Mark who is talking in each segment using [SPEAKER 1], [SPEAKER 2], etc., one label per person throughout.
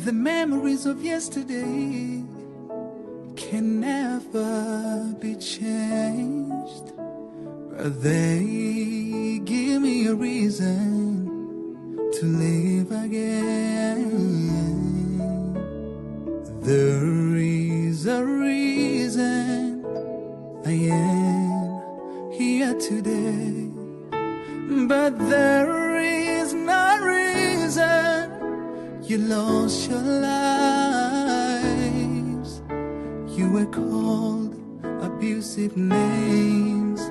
[SPEAKER 1] The memories of yesterday can never be changed, but they give me a reason to live again. There is a reason I am here today, but there is no reason you lost your lives. You were called abusive names,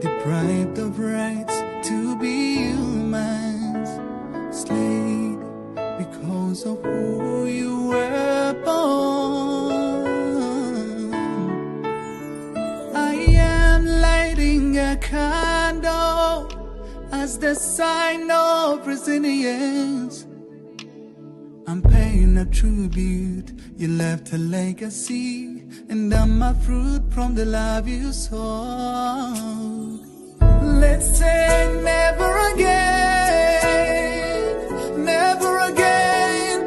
[SPEAKER 1] deprived of rights to be humans, slayed because of who you were born. I am lighting a candle as the sign of resilience. I'm paying a tribute. You left a legacy, and I'm a fruit from the love you sowed. Let's say never again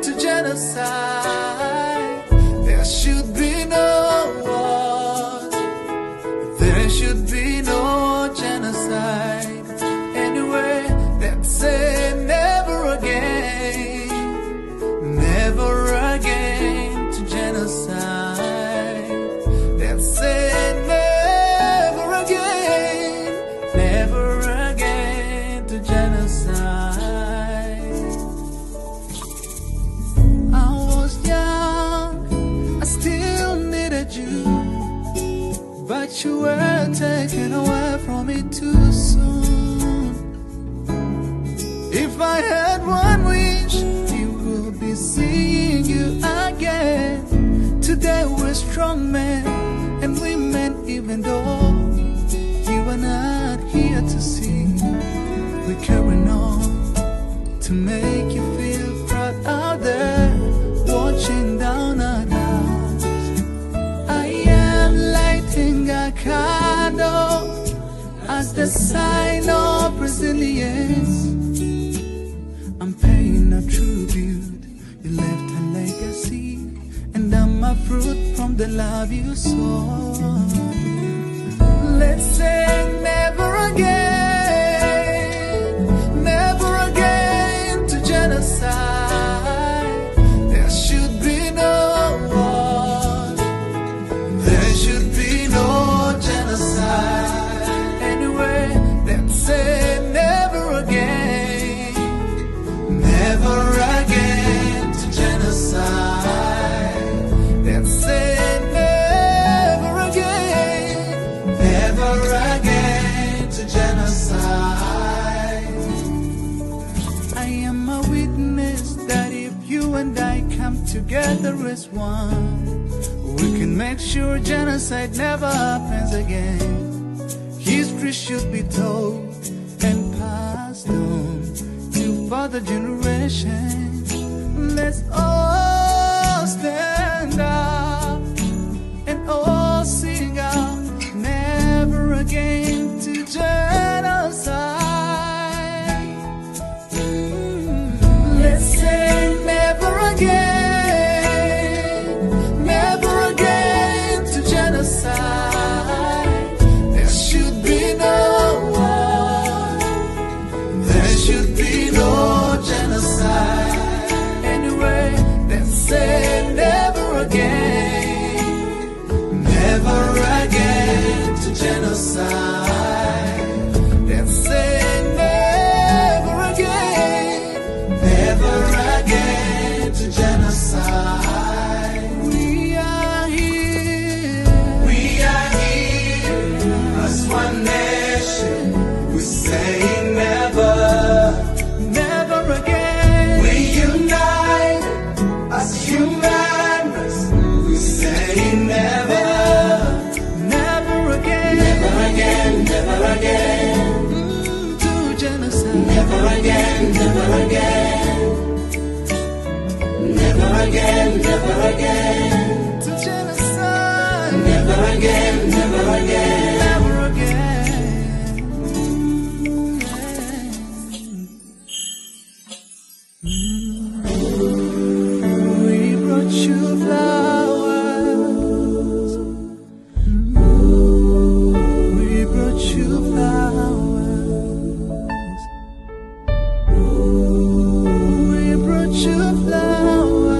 [SPEAKER 1] to genocide. There should be no war. There should be no genocide. Anyway, let's say never again. Never again to genocide. Let's say never again to genocide. I was young, I still needed you, but you were taken away from me too soon. If I had one wish, be seeing you again. Today we're strong men and women, even though you are not here to see. We're carrying on to make you feel proud out there, watching down at us. I am lighting a candle as the sign of resilience. I'm paying a tribute. You left a legacy, and I'm a fruit from the love you sowed. Let's say never again to genocide. There should be no war. There should be no genocide. Anyway, let's say never again. Never again. Genocide. Let's say never again to genocide. I am a witness that if you and I come together as one, we can make sure genocide never happens again. History should be told and passed on to further generations. Let's all stand up and all sing out, never again to genocide. Let's say never again to genocide. There should be no war. There should be no genocide. Let's say never again to genocide. Let's say never again to genocide. We are here as one nation. We say never again. We unite as humans, we say never again to genocide. Never again to genocide. Never again. We brought you flowers.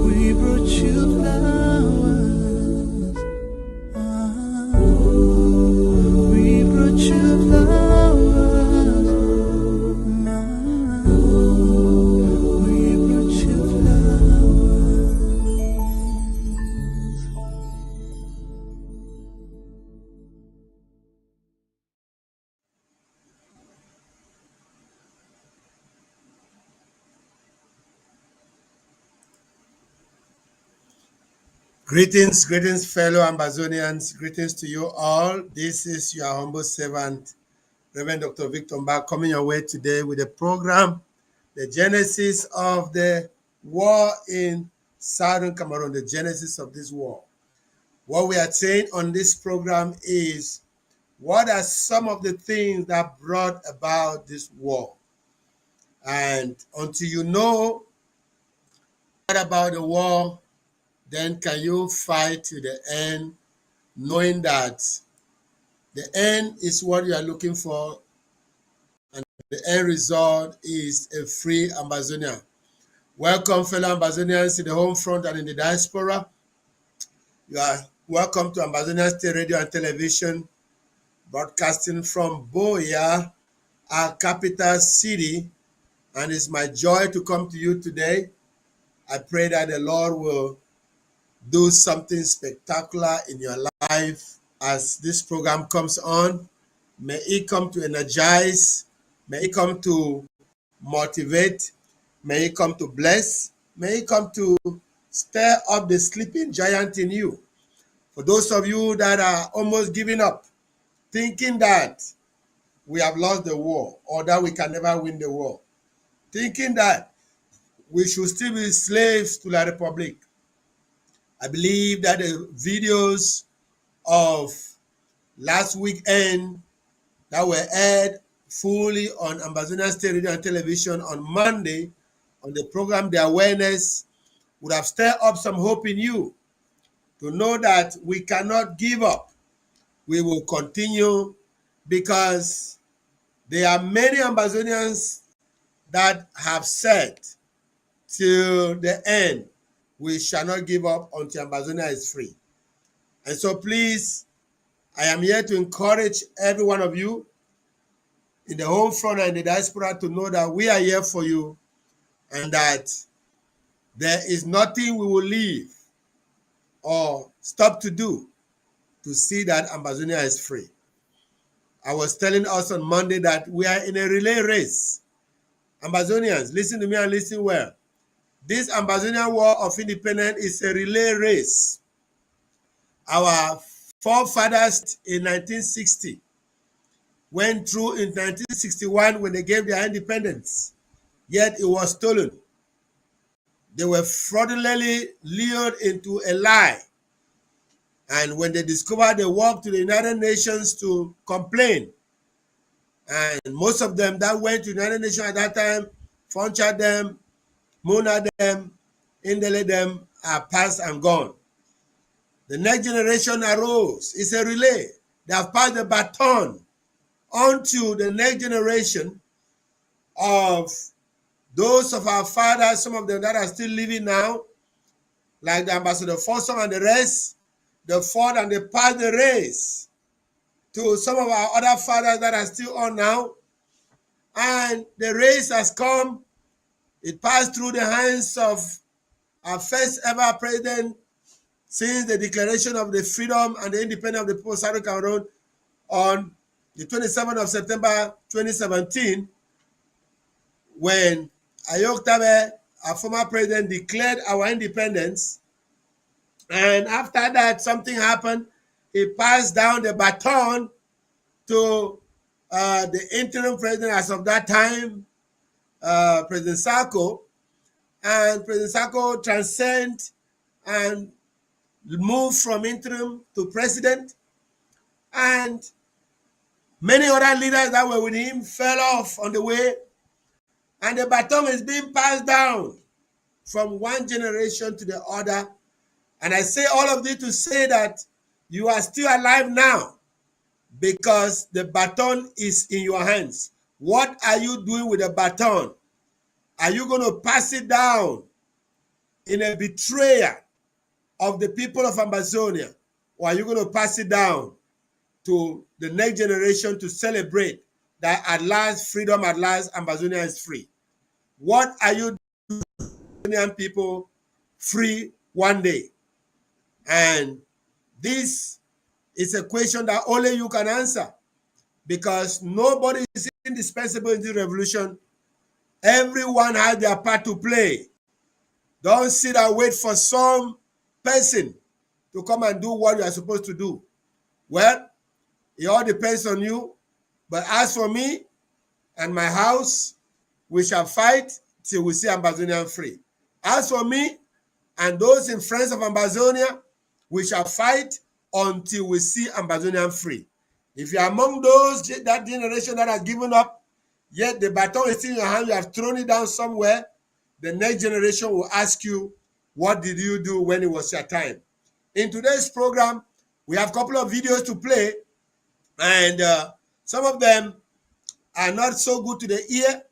[SPEAKER 1] We brought you flowers. We brought you flowers. We brought you flowers.
[SPEAKER 2] Greetings, greetings, fellow Ambazonians. Greetings to you all. This is your humble servant, Reverend Dr. Victor Mbah, coming your way today with a program, the genesis of the war in Southern Cameroon, the genesis of this war. What we are saying on this program is, what are some of the things that brought about this war? And until you know what about the war, then can you fight to the end, knowing that the end is what you are looking for, and the end result is a free Ambazonia. Welcome, fellow Ambazonians in the home front and in the diaspora. You are welcome to Ambazonian State Radio and Television, broadcasting from Buea, our capital city. And it's my joy to come to you today. I pray that the Lord will do something spectacular in your life as this program comes on. May it come to energize, may it come to motivate, may it come to bless, may it come to stir up the sleeping giant in you. For those of you that are almost giving up, thinking that we have lost the war or that we can never win the war, thinking that we should still be slaves to the Republic, I believe that the videos of last weekend that were aired fully on Ambazonian State Radio and Television on Monday on the program The Awareness would have stirred up some hope in you to know that we cannot give up. We will continue because there are many Ambazonians that have said till the end, we shall not give up until Ambazonia is free. And so please, I am here to encourage every one of you in the home front and in the diaspora to know that we are here for you and that there is nothing we will leave or stop to do to see that Ambazonia is free. I was telling us on Monday that we are in a relay race. Ambazonians, listen to me and listen well. This Ambazonian War of Independence is a relay race. Our forefathers in 1960 went through in 1961 when they gave their independence, yet it was stolen. They were fraudulently lured into a lie. And when they discovered, they walked to the United Nations to complain. And most of them that went to the United Nations at that time, Foncha them, Muna them, Indele them, are past and gone. The next generation arose. It's a relay. They have passed the baton onto the next generation of those of our fathers, some of them that are still living now, like the Ambassador Fossum and the rest. They fought and they passed the race to some of our other fathers that are still on now. And the race has come. It passed through the hands of our first ever president since the declaration of the freedom and the independence of the people of Southern Cameroon on the 27th of September 2017, when Ayok Tabe, our former president, declared our independence. And after that, something happened. He passed down the baton to the interim president as of that time, President Sarko. And President Sarko transcended and moved from interim to president. And many other leaders that were with him fell off on the way. And the baton is being passed down from one generation to the other. And I say all of this to say that you are still alive now. because the baton is in your hands. What are you doing with the baton? Are you going to pass it down in a betrayal of the people of Amazonia, or are you going to pass it down to the next generation to celebrate that at last, freedom at last, Amazonia is free? What are you doing, Amazonian people free one day? And this is a question that only you can answer, because nobody is indispensable in this revolution. Everyone has their part to play. Don't sit and wait for some person to come and do what you are supposed to do. Well, it all depends on you. But as for me and my house, we shall fight till we see Amazonia free. As for me and those in friends of Amazonia, we shall fight until we see Amazonia free. If you are among those, that generation that has given up, yet the baton is still in your hand, you have thrown it down somewhere, the next generation will ask you, what did you do when it was your time? In today's program, we have a couple of videos to play, and some of them are not so good to the ear,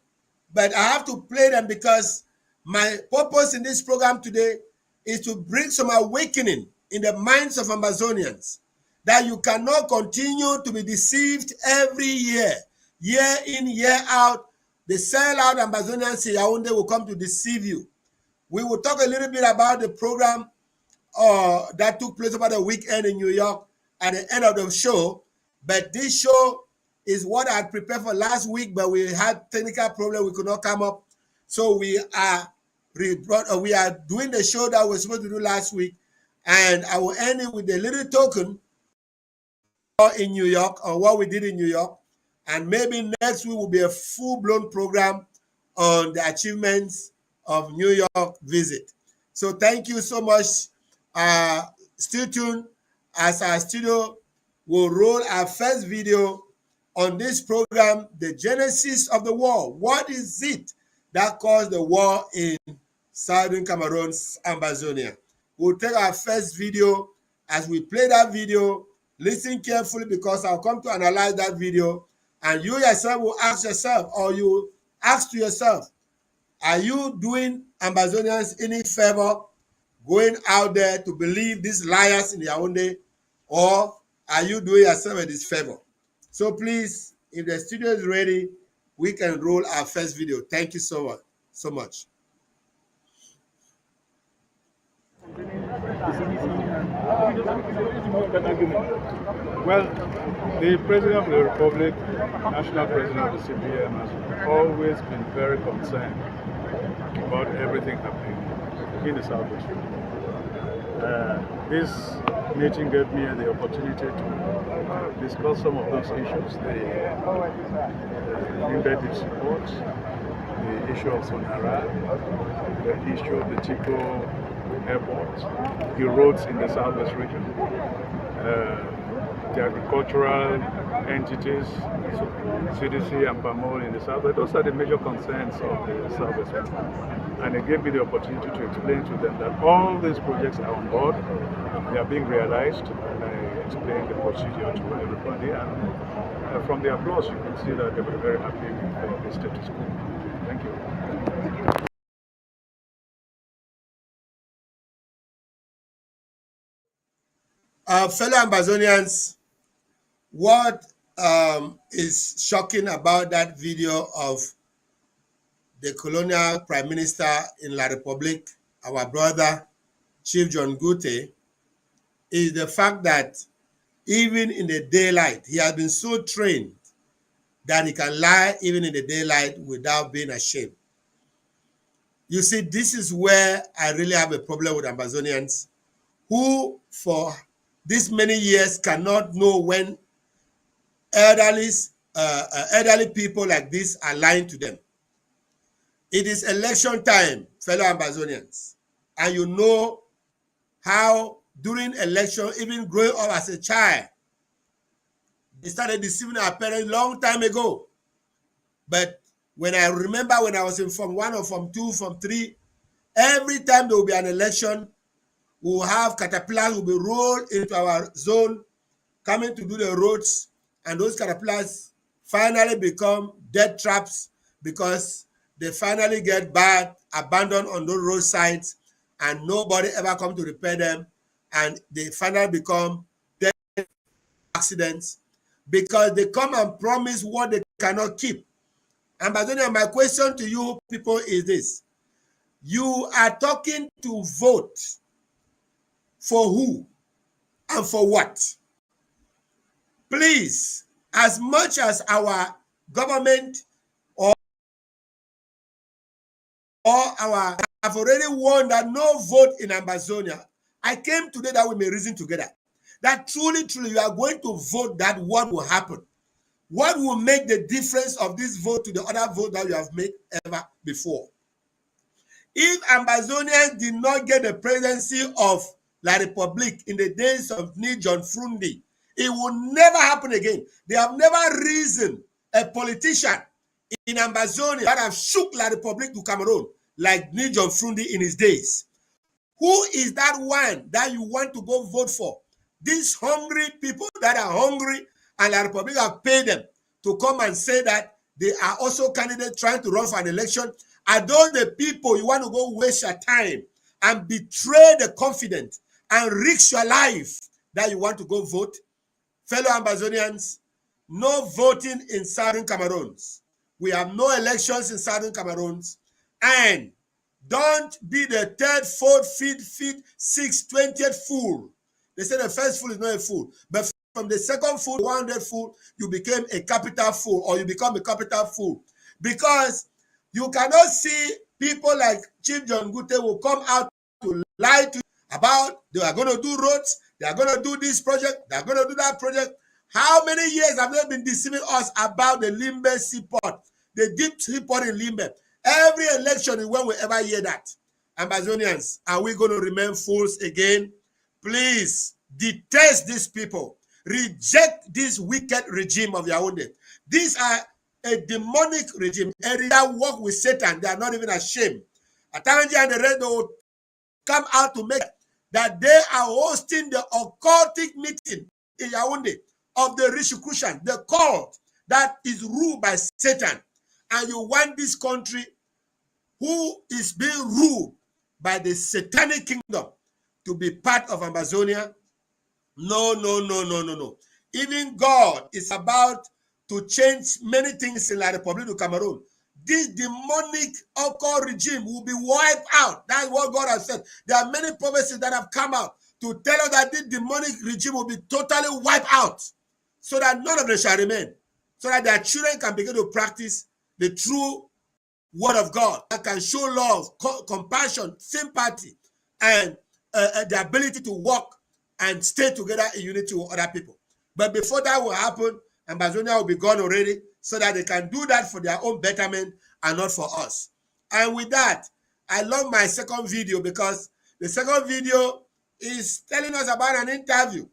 [SPEAKER 2] but I have to play them because my purpose in this program today is to bring some awakening in the minds of Amazonians, that you cannot continue to be deceived every year in, year out. The sellout Amazonians in Yaoundé will come to deceive you. We will talk a little bit about the program that took place over the weekend in New York at the end of the show. But this show is what I had prepared for last week, but we had technical problem. We could not come up. So we are doing the show that we were supposed to do last week. And I will end it with a little token in New York, or what we did in New York. And maybe next week will be a full-blown program on the achievements of New York visit. So thank you so much. Stay tuned as our studio will roll our first video on this program, the genesis of the war. What is it that caused the war in Southern Cameroon's Amazonia? We'll take our first video. As we play that video, listen carefully, because I'll come to analyze that video, and you yourself will ask yourself, or you ask to yourself, are you doing Amazonians any favor going out there to believe these liars in Yaoundé, or are you doing yourself a disfavor? So please, if the studio is ready, we can roll our first video. Thank you so much.
[SPEAKER 3] Well, the President of the Republic, National President of the CPM, has always been very concerned about everything happening in the Southwest region. This meeting gave me the opportunity to discuss some of those issues, the embedded support, the issue of Sonara, the issue of the Chico Airport, the roads in the Southwest region, the agricultural entities, CDC and PAMOL in the South. Those are the major concerns of the Southwest region. And it gave me the opportunity to explain to them that all these projects are on board, they are being realized, and I explained the procedure to everybody. And from the applause, you can see that they were very happy with the status quo. Thank you.
[SPEAKER 2] Fellow Amazonians, what is shocking about that video of the colonial prime minister in La Republique, our brother, Chief John Gute, is the fact that even in the daylight, he has been so trained that he can lie even in the daylight without being ashamed. You see, this is where I really have a problem with Amazonians, who for this many years cannot know when elderly people like this are lying to them. It is election time, fellow Amazonians, and you know how during election, even growing up as a child, they started deceiving our parents long time ago. But when I remember when I was in Form 1 or Form 2, Form 3, every time there will be an election, we will have caterpillars will be rolled into our zone, coming to do the roads, and those caterpillars finally become death traps because they finally get bad, abandoned on those roadsides, and nobody ever come to repair them, and they finally become death accidents because they come and promise what they cannot keep. Ambassador, my question to you people is this: you are talking to vote for who and for what? Please, as much as our government or our have already warned that no vote in Amazonia, I came today that we may reason together. That truly, truly, you are going to vote, that what will happen? What will make the difference of this vote to the other vote that you have made ever before? If Ambazonians did not get the presidency of La Republique in the days of John Frundi, it will never happen again. They have never risen a politician in Ambazonia that have shook La Republique to Cameroon like John Frundi in his days. Who is that one that you want to go vote for? These hungry people that are hungry, and La Republique have paid them to come and say that they are also candidates trying to run for an election. Are those the people you want to go waste your time and betray the confidence and risk your life that you want to go vote? Fellow Ambazonians, no voting in Southern Cameroons. We have no elections in Southern Cameroons. And don't be the third, fourth, fifth, sixth, 20th fool. They say the first fool is not a fool. But from the second fool, 100 fool, you became a capital fool, or you become a capital fool. Because you cannot see people like Chief John Gute will come out to lie to you about they are going to do roads, they are going to do this project, they are going to do that project. How many years have they been deceiving us about the Limbe seaport, the deep seaport in Limbe? Every election is when we ever hear that. Ambazonians, are we going to remain fools again? Please detest these people. Reject this wicked regime of Yaoundé. These are a demonic regime, that work with Satan. They are not even ashamed. Atanji and the rest will come out to make that they are hosting the occultic meeting in Yaoundé of the Rishikushans, the cult that is ruled by Satan. And you want this country who is being ruled by the satanic kingdom to be part of Amazonia? No, no, no, no, no, no. Even God is about to change many things in La Republique of Cameroon. This demonic occult regime will be wiped out. That's what God has said. There are many prophecies that have come out to tell us that this demonic regime will be totally wiped out, so that none of them shall remain, so that their children can begin to practice the true word of God that can show love, compassion, sympathy, and the ability to walk and stay together in unity with other people. But before that will happen, Amazonia will be gone already, so that they can do that for their own betterment and not for us. And with that, I love my second video, because the second video is telling us about an interview.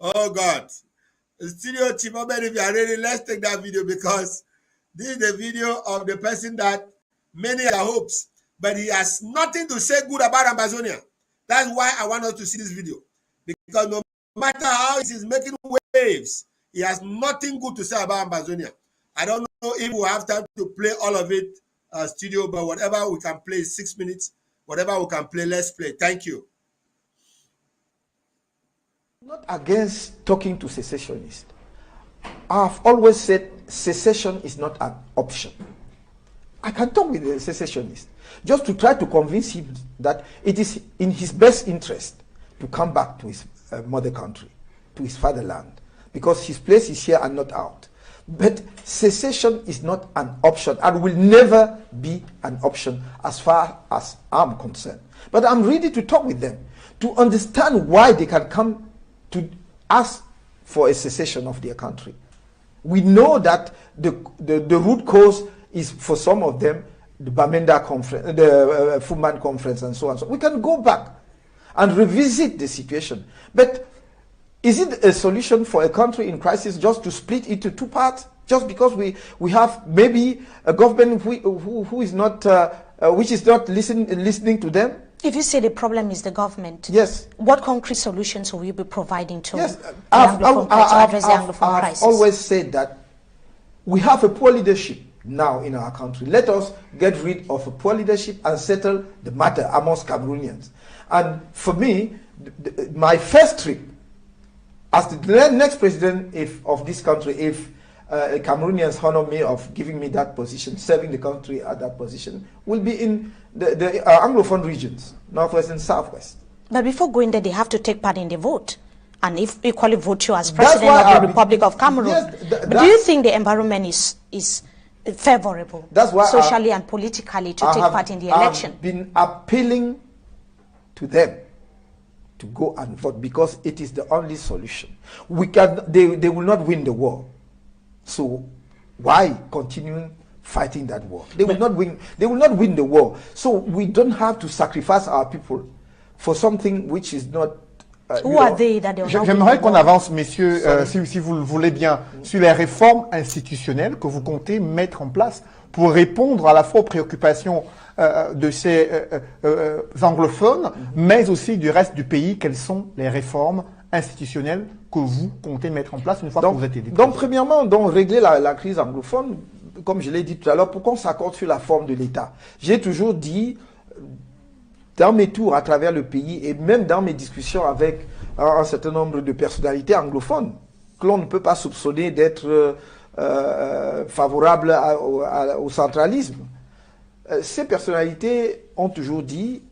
[SPEAKER 2] Oh God. Studio team, if you are ready, let's take that video, because this is the video of the person that many are hopes, but he has nothing to say good about Amazonia. That's why I want us to see this video, because no matter how he is making waves, he has nothing good to say about Amazonia. I don't know if we'll have time to play all of it, studio, but whatever we can play, 6 minutes, whatever we can play, let's play. Thank you.
[SPEAKER 4] Not against talking to secessionists. I've always said secession is not an option. I can talk with a secessionist just to try to convince him that it is in his best interest to come back to his mother country, to his fatherland, because his place is here and not out. But secession is not an option and will never be an option as far as I'm concerned. But I'm ready to talk with them to understand why they can come to ask for a secession of their country. We know that the root cause is, for some of them, the Bamenda Conference, the Fuman Conference, and so on. So we can go back and revisit the situation. But is it a solution for a country in crisis just to split into two parts? Just because we have maybe a government who is not, which is not listening to them?
[SPEAKER 5] If you say the problem is the government,
[SPEAKER 4] Yes.
[SPEAKER 5] what concrete solutions will you be providing to
[SPEAKER 4] Yes,
[SPEAKER 5] the Anglophone to address the Anglophone
[SPEAKER 4] I've
[SPEAKER 5] crisis?
[SPEAKER 4] always said that we have a poor leadership now in our country. Let us get rid of a poor leadership and settle the matter amongst Cameroonians. And for me, my first trip as the next president of this country, if Cameroonians honor me of giving me that position, serving the country at that position, will be in the Anglophone regions, Northwest and Southwest.
[SPEAKER 5] But before going there, they have to take part in the vote. And if equally vote you as president of the Republic of Cameroon.
[SPEAKER 4] Yes,
[SPEAKER 5] do you think the environment is favorable socially and politically to take part in the election?
[SPEAKER 4] I've been appealing to them to go and vote because it is the only solution. They will not win the war. So why continuing fighting that war? They will not win the war. So we don't have to sacrifice our people for something which is not.
[SPEAKER 5] Who are they that they will not win
[SPEAKER 6] J'aimerais
[SPEAKER 5] the
[SPEAKER 6] qu'on
[SPEAKER 5] war?
[SPEAKER 6] avance, messieurs, si vous le voulez bien, sur les réformes institutionnelles que vous comptez mettre en place pour répondre à la fois aux préoccupations de ces anglophones, mais aussi du reste du pays. Quelles sont les réformes institutionnelles que vous comptez mettre en place une fois que vous êtes élu?
[SPEAKER 4] Donc, premièrement, régler la crise anglophone, comme je l'ai dit tout à l'heure, pourquoi on s'accorde sur la forme de l'État? J'ai toujours dit, dans mes tours à travers le pays, et même dans mes discussions avec un certain nombre de personnalités anglophones, que l'on ne peut pas soupçonner d'être favorable au centralisme. Ces personnalités ont toujours dit,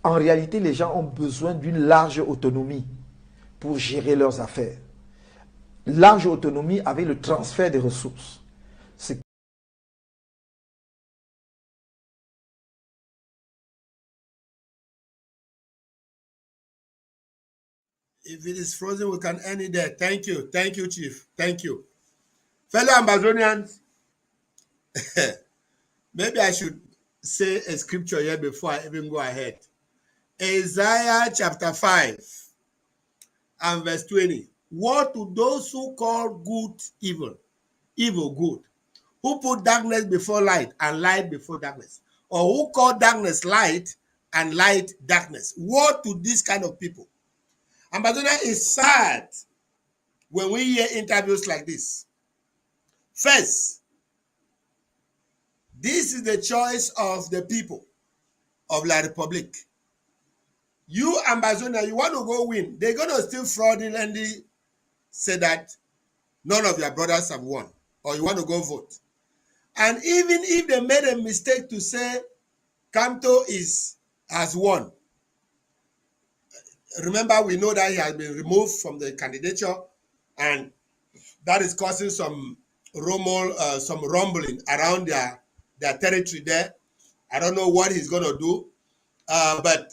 [SPEAKER 4] en réalité, les gens ont besoin d'une large autonomie pour gérer leurs affaires. Large autonomie avec le transfert des ressources.
[SPEAKER 2] If it is frozen, we can end it there. Thank you. Thank you, Chief. Thank you. Fellow Ambazonians, maybe I should say a scripture here before I even go ahead. Isaiah chapter 5 and verse 20. Woe to those who call good evil, evil good, who put darkness before light and light before darkness, or who call darkness light and light darkness. Woe to this kind of people. Ambazonia is sad when we hear interviews like this. First, this is the choice of the people of La Republic. You, Ambazonia, you want to go win. They're going to still fraudulently say that none of your brothers have won, or you want to go vote. And even if they made a mistake to say Kamto has won, remember, we know that he has been removed from the candidature, and that is causing some rumbling around their territory there. I don't know what he's going to do, but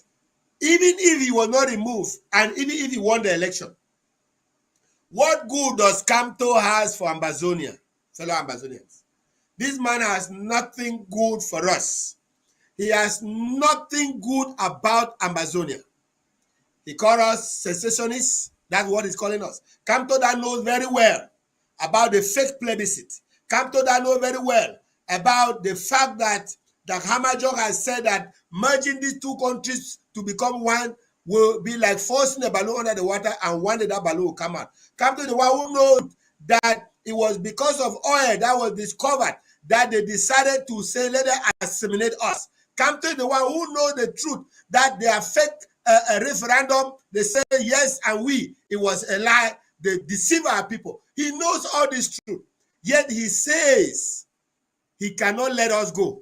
[SPEAKER 2] even if he was not removed, and even if he won the election, what good does Kamto has for Ambazonia, fellow Ambazonians? This man has nothing good for us. He has nothing good about Ambazonia. He called us secessionists. That's what he's calling us. Kamto that knows very well about the fake plebiscite. Kamto that knows very well about the fact that Hamajok has said that merging these two countries to become one will be like forcing a balloon under the water, and one day that balloon will come out. Kamto, the one who knows that it was because of oil that was discovered that they decided to say, let them assimilate us. Kamto, the one who knows the truth that they are fake a referendum, they say yes and we, it was a lie, they deceive our people. He knows all this truth, yet he says he cannot let us go.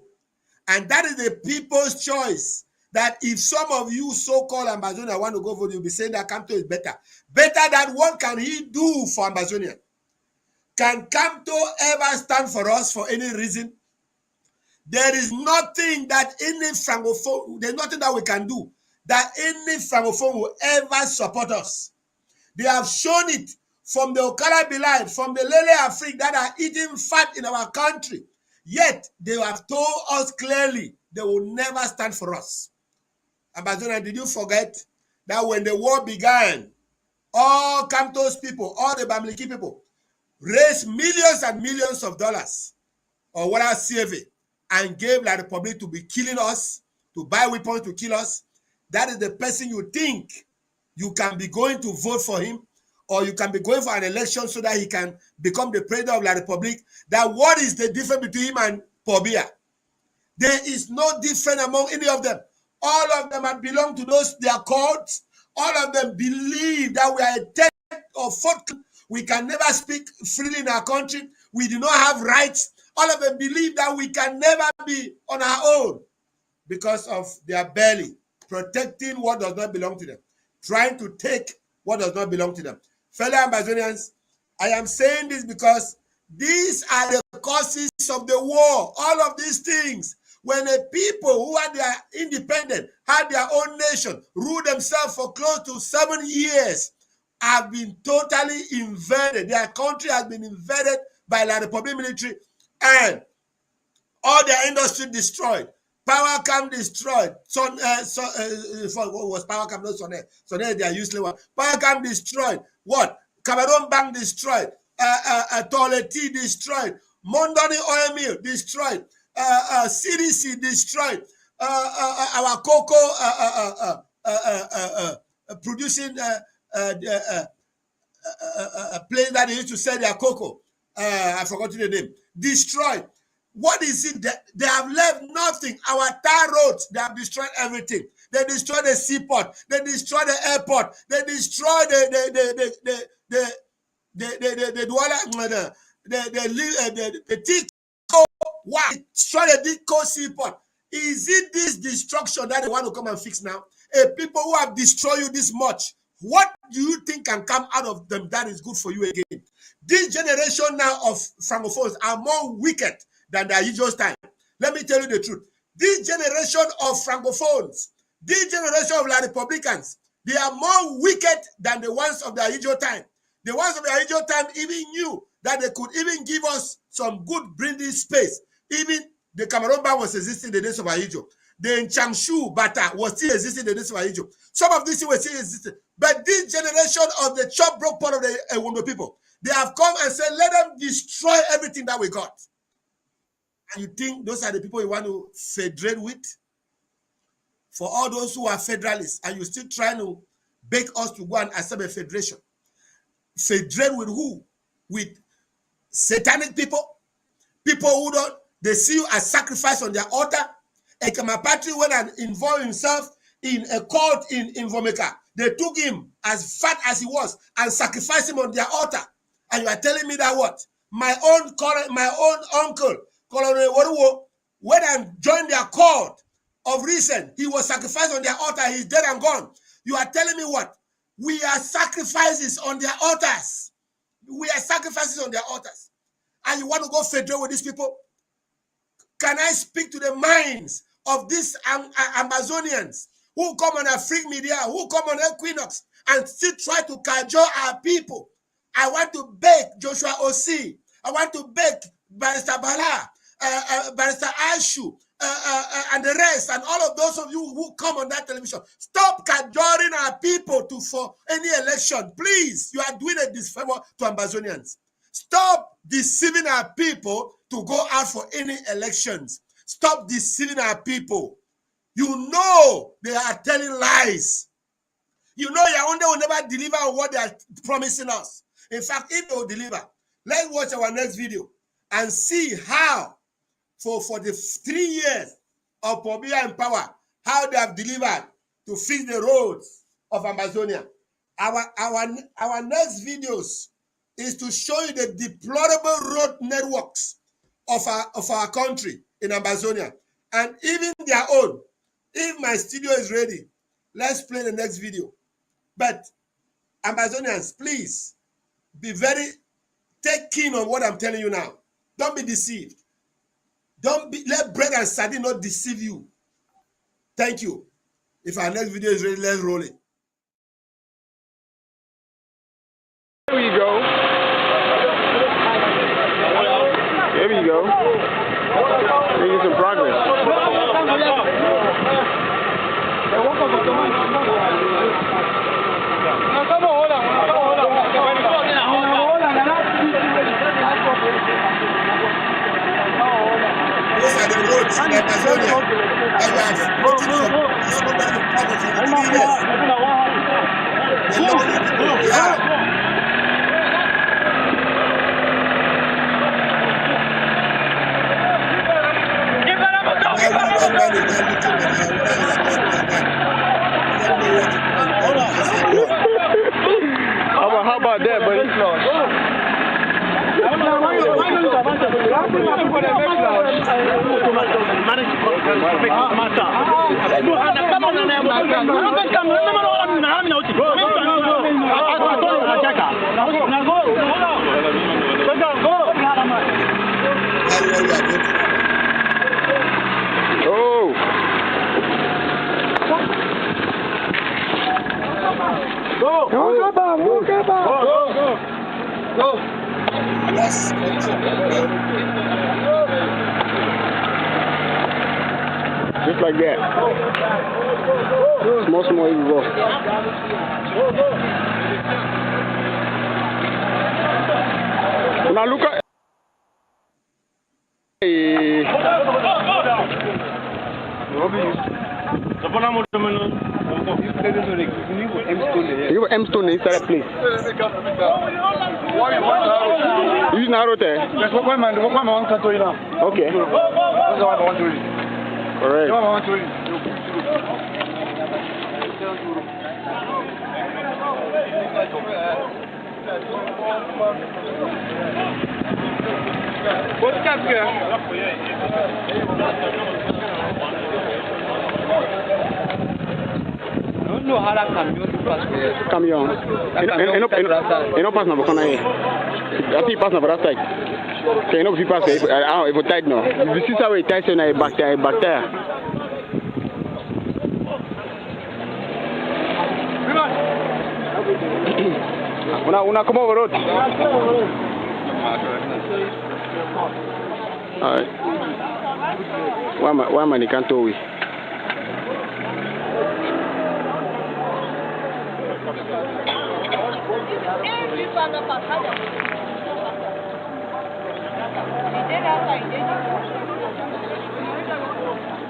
[SPEAKER 2] And that is the people's choice, that if some of you so-called Ambazonia want to go vote, you'll be saying that Kamto is better. Better than what can he do for Ambazonia? Can Kamto ever stand for us for any reason? There is nothing that any Francophone, there's nothing that we can do that any Francophone will ever support us. They have shown it from the Okara Bilal, from the Lele Afrik that are eating fat in our country. Yet, they have told us clearly they will never stand for us. Ambazonia, did you forget that when the war began, all Kamto's people, all the Bamileke people, raised millions and millions of dollars, or what I CFA, and gave La Republic to be killing us, to buy weapons to kill us, that is the person you think you can be going to vote for him, or you can be going for an election so that he can become the president of La Republique, that what is the difference between him and Paul Biya? There is no difference among any of them. All of them have belonged to their courts. All of them believe that we are a third or fourth. We can never speak freely in our country. We do not have rights. All of them believe that we can never be on our own because of their belly, protecting what does not belong to them, trying to take what does not belong to them. Fellow Ambazonians, I am saying this because these are the causes of the war. All of these things, when a people who are their independent, had their own nation, ruled themselves for close to 7 years, have been totally invaded. Their country has been invaded by La Republic military, and all their industry destroyed. Power Camp destroyed. What was Power Camp? Not Sonair. Sonair, they are useless one. Power Camp destroyed. What? Cameroon Bank destroyed. Toleti destroyed. Mondoni Oil Mill destroyed. CDC destroyed. Our cocoa producing a place that they used to sell their cocoa. I forgot the name. Destroyed. What is it that they have left? Nothing. Our tar roads, they have destroyed everything. They destroyed the seaport. They destroyed the airport. They destroyed the Tico. Why? Destroy the Tico seaport. Is it this destruction that they want to come and fix now? People who have destroyed you this much, what do you think can come out of them that is good for you again? This generation now of Francophones are more wicked than the Ayijo's time. Let me tell you the truth. This generation of Francophones, this generation of La Republicans, they are more wicked than the ones of the Ayijo time. The ones of the Ayijo time even knew that they could even give us some good breathing space. Even the Cameroon Bank was existing in the days of Ayijo. The Changshu Bata was still existing in the days of Ayijo. Some of these were still existing. But this generation of the chop broke part of the Ewondo people, they have come and said, let them destroy everything that we got. And you think those are the people you want to federate with? For all those who are federalists, and you're still trying to beg us to go and accept a federation. Federate with who? With satanic people? People who don't, they see you as sacrifice on their altar. And Kamapatri went and involved himself in a cult in Vomeka. They took him as fat as he was and sacrificed him on their altar. And you are telling me that what? My own uncle, Colonel Waruwo, went and joined their cult of recent. He was sacrificed on their altar. He's dead and gone. You are telling me what? We are sacrifices on their altars. We are sacrifices on their altars. And you want to go federate with these people? Can I speak to the minds of these Amazonians who come on a free media, who come on Equinox, and still try to cajole our people? I want to beg Joshua Osi. I want to beg Barrister Bala, Barrister Ashu, and the rest, and all of those of you who come on that television. Stop cajoling our people for any election. Please, you are doing a disfavor to Ambazonians. Stop deceiving our people to go out for any elections. Stop deceiving our people. You know they are telling lies. You know Yaoundé will never deliver on what they are promising us. In fact, if they will deliver, let's watch our next video and see how, for the 3 years of Paul Biya in power, how they have delivered to fix the roads of Amazonia. Our next videos is to show you the deplorable road networks of our country in Amazonia, and even their own. If my studio is ready, let's play the next video. But Amazonians, please take keen on what I'm telling you now. Don't be deceived. Let bread and sardine not deceive you. Thank you. If our next video is ready, let's roll it.
[SPEAKER 7] There we go. There we go. Making some progress.
[SPEAKER 2] Those are the roads Amazonia. And we have waited for somebody to come for the 3 years. The Lord will
[SPEAKER 7] How about that, buddy?
[SPEAKER 2] Yes.
[SPEAKER 7] Just like that. Small, you go. Now look at. You have M-Stone inside that place. You use narrow there? Yes, what man want to do now? Okay. That's what I want to do. Correct. What I want to do. What's up here? No, how that camion. E não passa na boca aí. Assim passa na outra side. Quem não passa aí, eu vou tight não. Você sabe tight se na bactéria. Una como borot. Why man can't do it.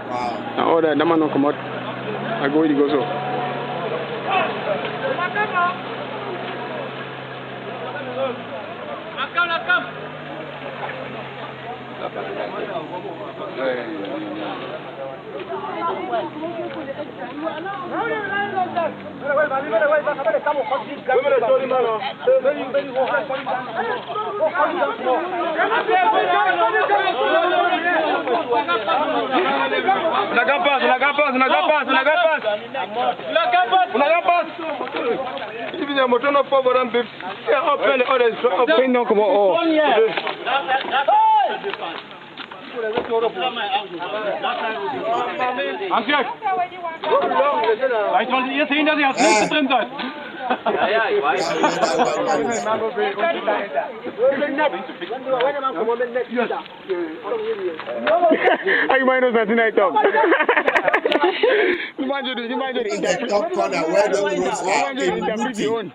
[SPEAKER 2] Wow.
[SPEAKER 7] Oh, that man no come out. I go with the go so.
[SPEAKER 8] Weißt du, was ihr sehen, dass ihr als nächstes drin seid? Ja, ich weiß.
[SPEAKER 7] I might know something I talk. You mind
[SPEAKER 2] in the top corner where the roads are in meeting.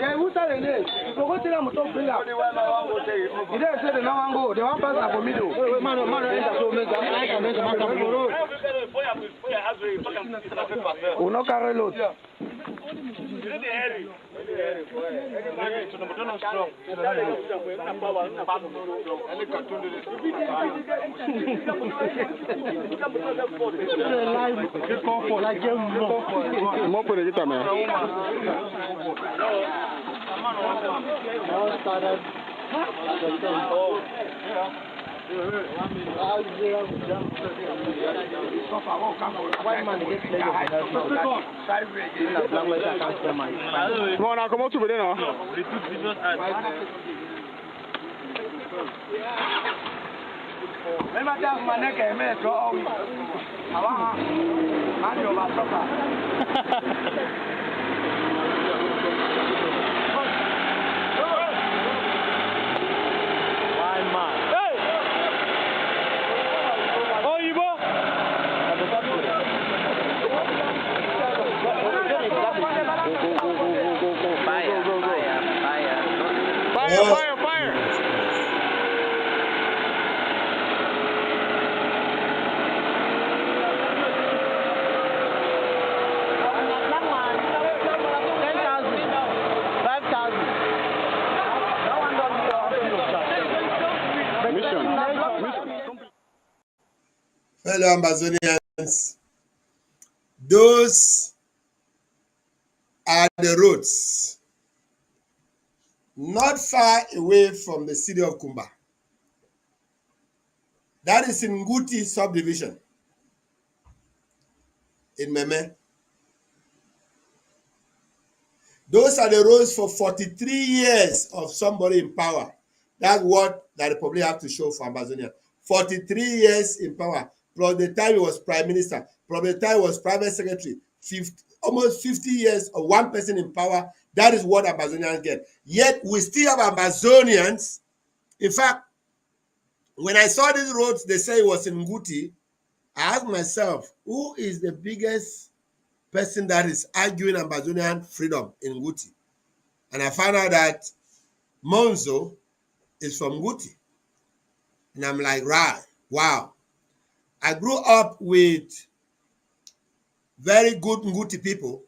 [SPEAKER 9] They will tell you, if you go to them, don't bring up. If they say they don't go, they won't pass up for me. Uno carry load.
[SPEAKER 7] More por allí también. Bon, on a comment tu veux dire, non?
[SPEAKER 9] Même à ma neck, elle met trop. Ah, on va
[SPEAKER 7] Fire, fire.
[SPEAKER 2] Fellow Ambazonians, those are the roads not far away from the city of Kumba. That is in Nguti subdivision in Meme. Those are the roads for 43 years of somebody in power. That's what the Republic have to show for Ambazonia. 43 years in power, plus the time he was prime minister, plus the time he was private secretary, almost 50 years of one person in power. That is what Ambazonians get. Yet we still have Ambazonians. In fact, when I saw these roads, they say it was in Nguti. I asked myself, who is the biggest person that is arguing Ambazonian freedom in Nguti? And I found out that Monzo is from Nguti. And I'm like, right, wow. I grew up with very good Nguti people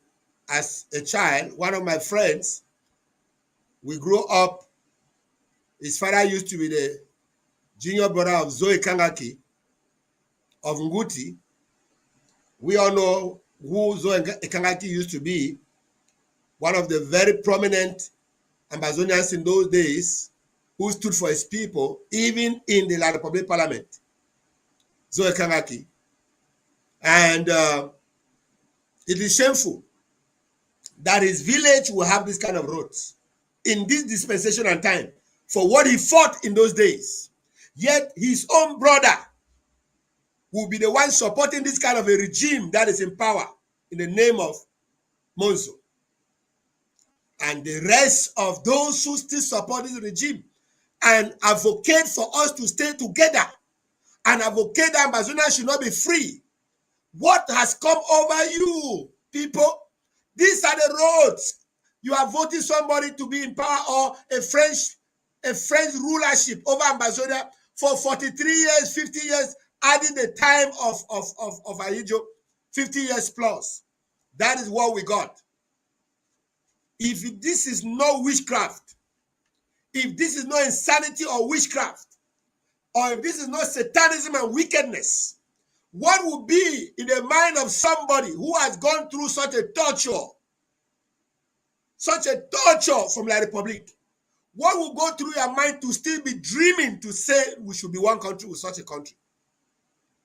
[SPEAKER 2] as a child. One of my friends, we grew up, his father used to be the junior brother of Zoe Kangaki of Nguti. We all know who Zoe Kangaki used to be, one of the very prominent Ambazonians in those days who stood for his people, even in the La Republic Parliament, Zoe Kangaki. And it is shameful that his village will have this kind of roads in this dispensation and time for what he fought in those days. Yet his own brother will be the one supporting this kind of a regime that is in power in the name of Monzo. And the rest of those who still support this regime and advocate for us to stay together and advocate that Amazonia should not be free. What has come over you, people? These are the roads. You are voting somebody to be in power or a French rulership over Amazonia for 43 years, 50 years, adding the time of Ahijo, 50 years plus. That is what we got. If this is no witchcraft, if this is no insanity or witchcraft, or if this is not satanism and wickedness, what would be in the mind of somebody who has gone through such a torture from La Republic? What will go through your mind to still be dreaming to say we should be one country with such a country?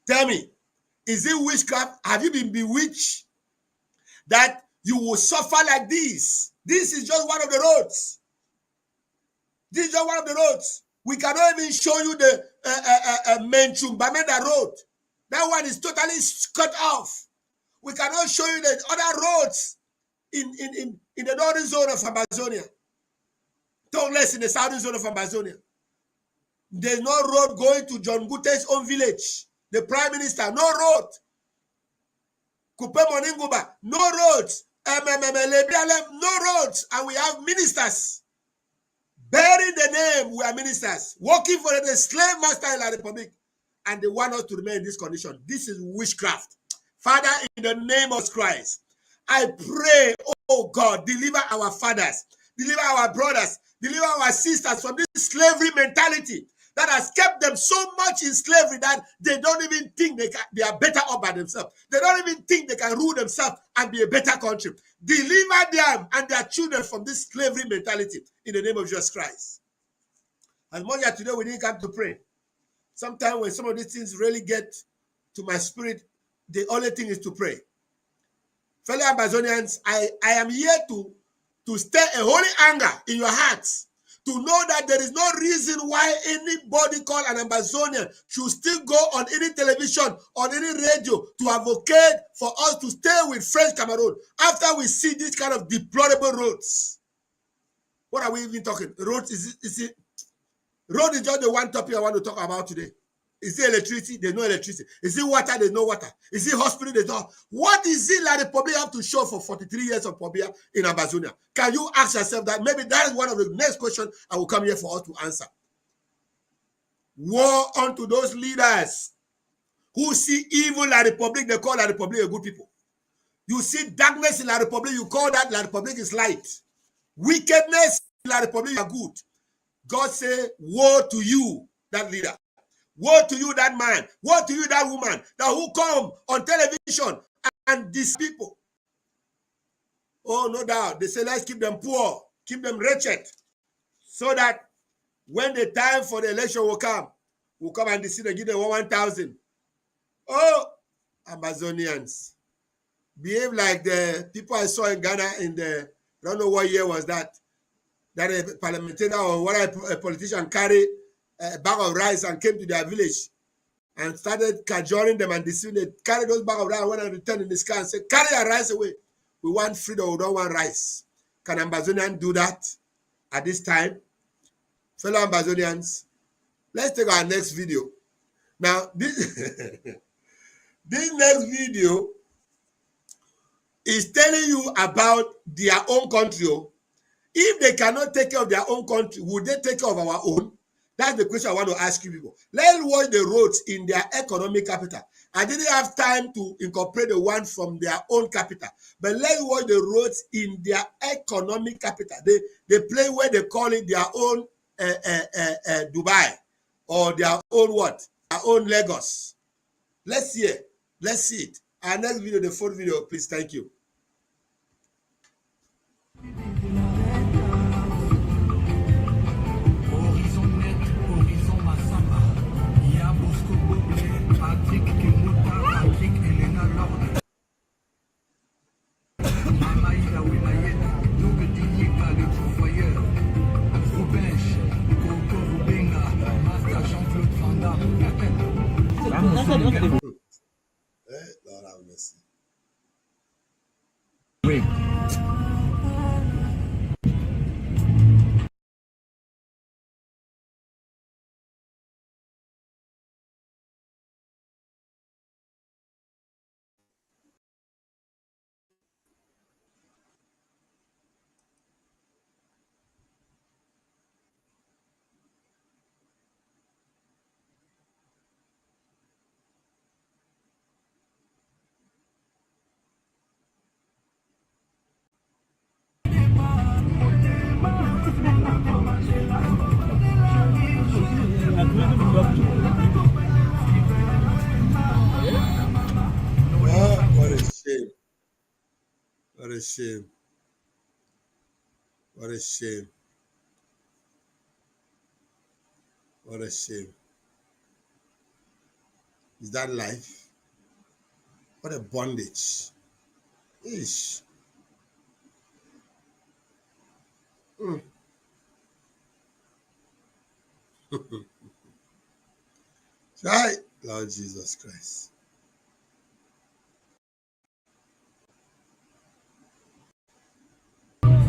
[SPEAKER 2] Tell me, is it witchcraft? Have you been bewitched that you will suffer like this? This is just one of the roads. This is just one of the roads. We cannot even show you the Menchum Bamenda road. That one is totally cut off. We cannot show you the other roads in the northern zone of Amazonia. Talk less in the southern zone of Amazonia. There's no road going to John Gute's own village. The prime minister, no road. Kupe Moninguba, no roads. No roads. And we have ministers bearing the name, we are ministers, working for the slave master in La Republic, and they want us to remain in this condition. This is witchcraft. Father, in the name of Christ, I pray, oh God, deliver our fathers, deliver our brothers, deliver our sisters from this slavery mentality that has kept them so much in slavery that they don't even think they are better off by themselves. They don't even think they can rule themselves and be a better country. Deliver them and their children from this slavery mentality in the name of Jesus Christ. As much as today we didn't come to pray, sometimes when some of these things really get to my spirit, the only thing is to pray. Fellow Ambazonians, I am here to stir a holy anger in your hearts, to know that there is no reason why anybody called an Ambazonian should still go on any television, on any radio to advocate for us to stay with French Cameroon after we see this kind of deplorable roads. What are we even talking? Roads road is just the one topic I want to talk about today. Is it electricity? There's no electricity. Is it water? There's no water. Is it hospital? There's no. What is it like the Republic have to show for 43 years of Pobia in Ambazonia? Can you ask yourself that? Maybe that is one of the next questions I will come here for us to answer. Woe unto those leaders who see evil in La Republic, they call La Republic a good people. You see darkness in La Republic, you call that La Republic is light. Wickedness in La Republic are good. God say, woe to you, that leader. Woe to you, that man. Woe to you, that woman, that who come on television and these people. Oh, no doubt. They say, let's keep them poor, keep them wretched, so that when the time for the election will come and decide to give them 1,000. Oh, Amazonians, behave like the people I saw in Ghana in the, I don't know what year was that a parliamentarian or what a politician carried a bag of rice and came to their village and started cajoling them and deceiving them. Carry those bag of rice when I return in this car and say, carry your rice away. We want freedom, we don't want rice. Can Ambazonians do that at this time? Fellow Ambazonians, let's take our next video. Now, this next video is telling you about their own country. If they cannot take care of their own country, would they take care of our own? That's the question I want to ask you people. Let's watch the roads in their economic capital. I didn't have time to incorporate the one from their own capital, but let's watch the roads in their economic capital. They play where they call it their own Dubai or their own what? Their own Lagos. Let's see it. Let's see it. Our next video, the fourth video, please. Thank you. Lord have mercy. What a shame. What a shame. What a shame. What a shame. Is that life? What a bondage. Ish. Right, Lord Jesus Christ.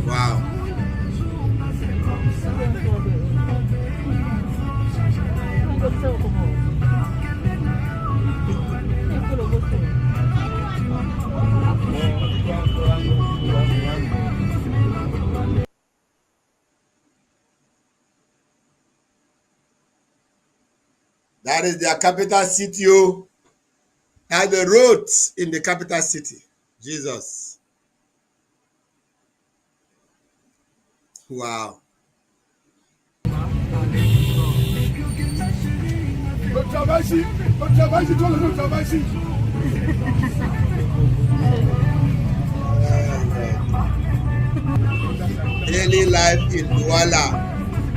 [SPEAKER 2] Wow. That is their capital city. And the roads in the capital city. Jesus. Wow. Daily life in Douala,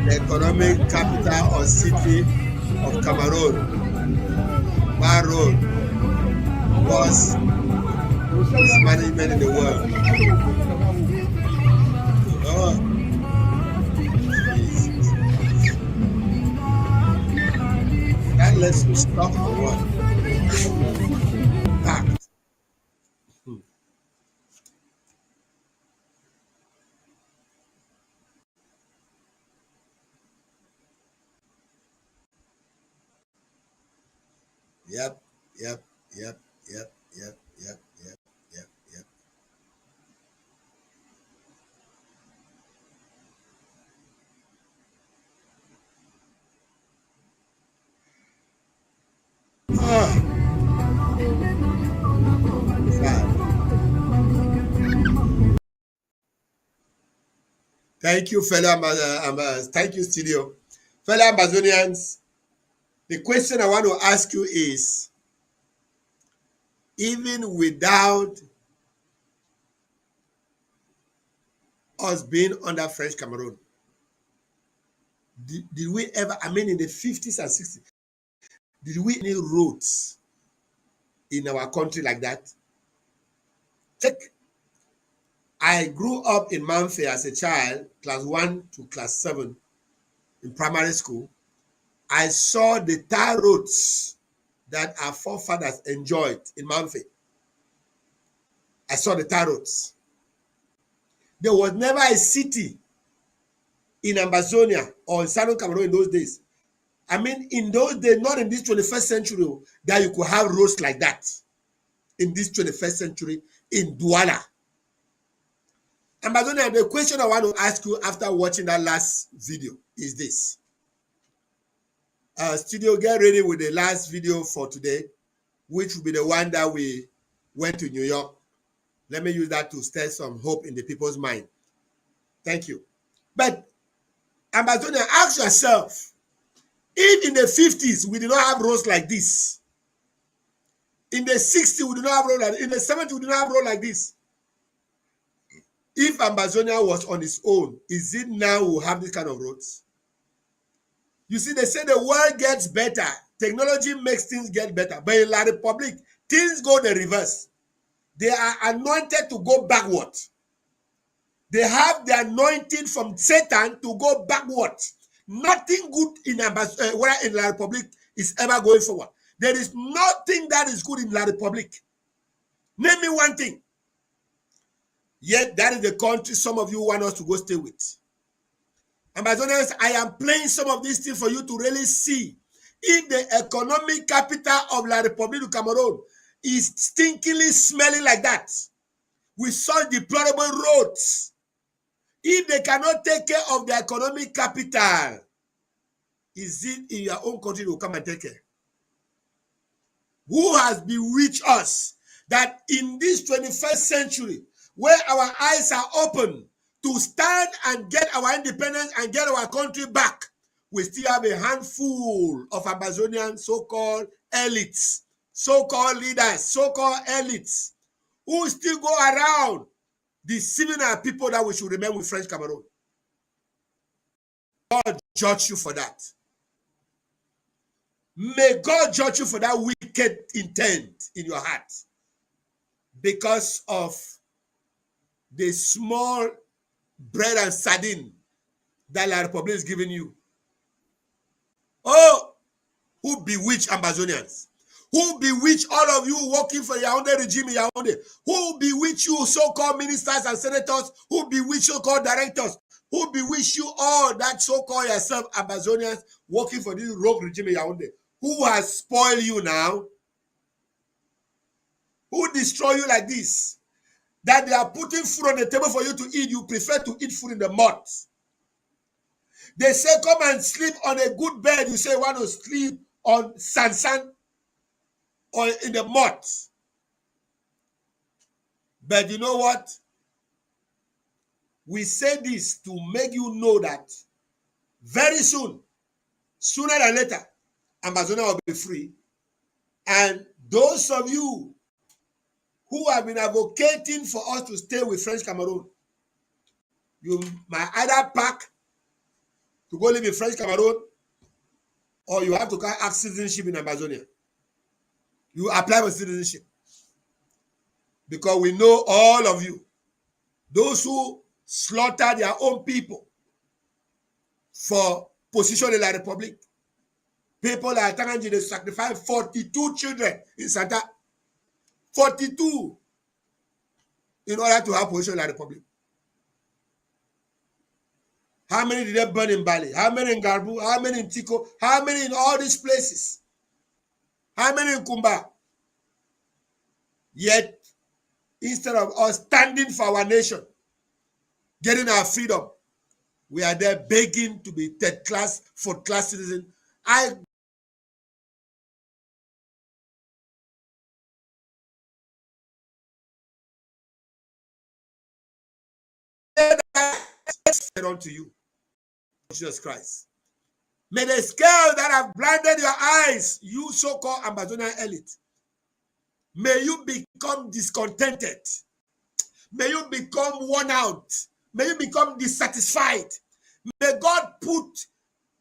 [SPEAKER 2] the economic capital or city of Cameroon, Barrow, was mismanagement in the world. Oh, Jesus. That lets you stop for what? Packed. Yep, yep, yep, yep, yep, yep, yep, yep, yep. Oh, sad. Thank you, thank you, studio. Fellow Amazonians, the question I want to ask you is, even without us being under French Cameroon, did we ever, I mean in the 50s and 60s, did we any roads in our country like that? Check. I grew up in Manfe as a child, class 1 to class 7 in primary school. I saw the tar roads that our forefathers enjoyed in Manfe. I saw the tar roads. There was never a city in Amazonia or in Southern Cameroon in those days. I mean, in those days, not in this 21st century, that you could have roads like that. In this 21st century, in Douala. Amazonia, the question I want to ask you after watching that last video is this. Studio, get ready with the last video for today, which will be the one that we went to New York. Let me use that to stir some hope in the people's mind. Thank you. But Amazonia, ask yourself, if in the 50s we did not have roads like this, in the 60s we did not have roads like this, in the 70s we did not have roads like this. If Amazonia was on its own, is it now we'll have this kind of roads? You see, they say the world gets better. Technology makes things get better. But in La Republic, things go the reverse. They are anointed to go backward. They have the anointing from Satan to go backward. Nothing good in La Republic is ever going forward. There is nothing that is good in La Republic. Name me one thing. Yet that is the country some of you want us to go stay with. Amazonians, I am playing some of these things for you to really see if the economic capital of La Republic of Cameroon is stinkingly smelling like that. We saw deplorable roads. If they cannot take care of the economic capital, is it in your own country to come and take care? Who has bewitched us that in this 21st century, where our eyes are open to stand and get our independence and get our country back, we still have a handful of Amazonian so-called elites, so-called leaders, so-called elites, who still go around deceiving our people that we should remain with French Cameroon. God judge you for that. May God judge you for that wicked intent in your heart because of the small bread and sardine that La Republic is giving you. Oh, who bewitch Amazonians? Who bewitch all of you working for Yaoundé regime in Yaoundé? Who bewitch you so-called ministers and senators? Who bewitch so-called directors? Who bewitch you all that so-called yourself Amazonians working for this rogue regime in Yaoundé? Who has spoiled you now? Who destroy you like this? That they are putting food on the table for you to eat. You prefer to eat food in the mud. They say, come and sleep on a good bed. You say, want to sleep on sand or in the mud. But you know what? We say this to make you know that very soon, sooner than later, Amazonia will be free. And those of you who have been advocating for us to stay with French Cameroon, you might either pack to go live in French Cameroon, or you have to ask citizenship in Amazonia. You apply for citizenship. Because we know all of you, those who slaughter their own people for position in La Republic. People like Tanganji, they sacrificed 42 children in Santa. 42 in order to have position in La Republic. How many did they burn in Bali? How many in Garbu? How many in Tico? How many in all these places? How many in Kumba? Yet, instead of us standing for our nation, getting our freedom, we are there begging to be third class, fourth class citizen. I said unto you, Jesus Christ. May the scales that have blinded your eyes, you so-called Amazonian elite, may you become discontented. May you become worn out. May you become dissatisfied. May God put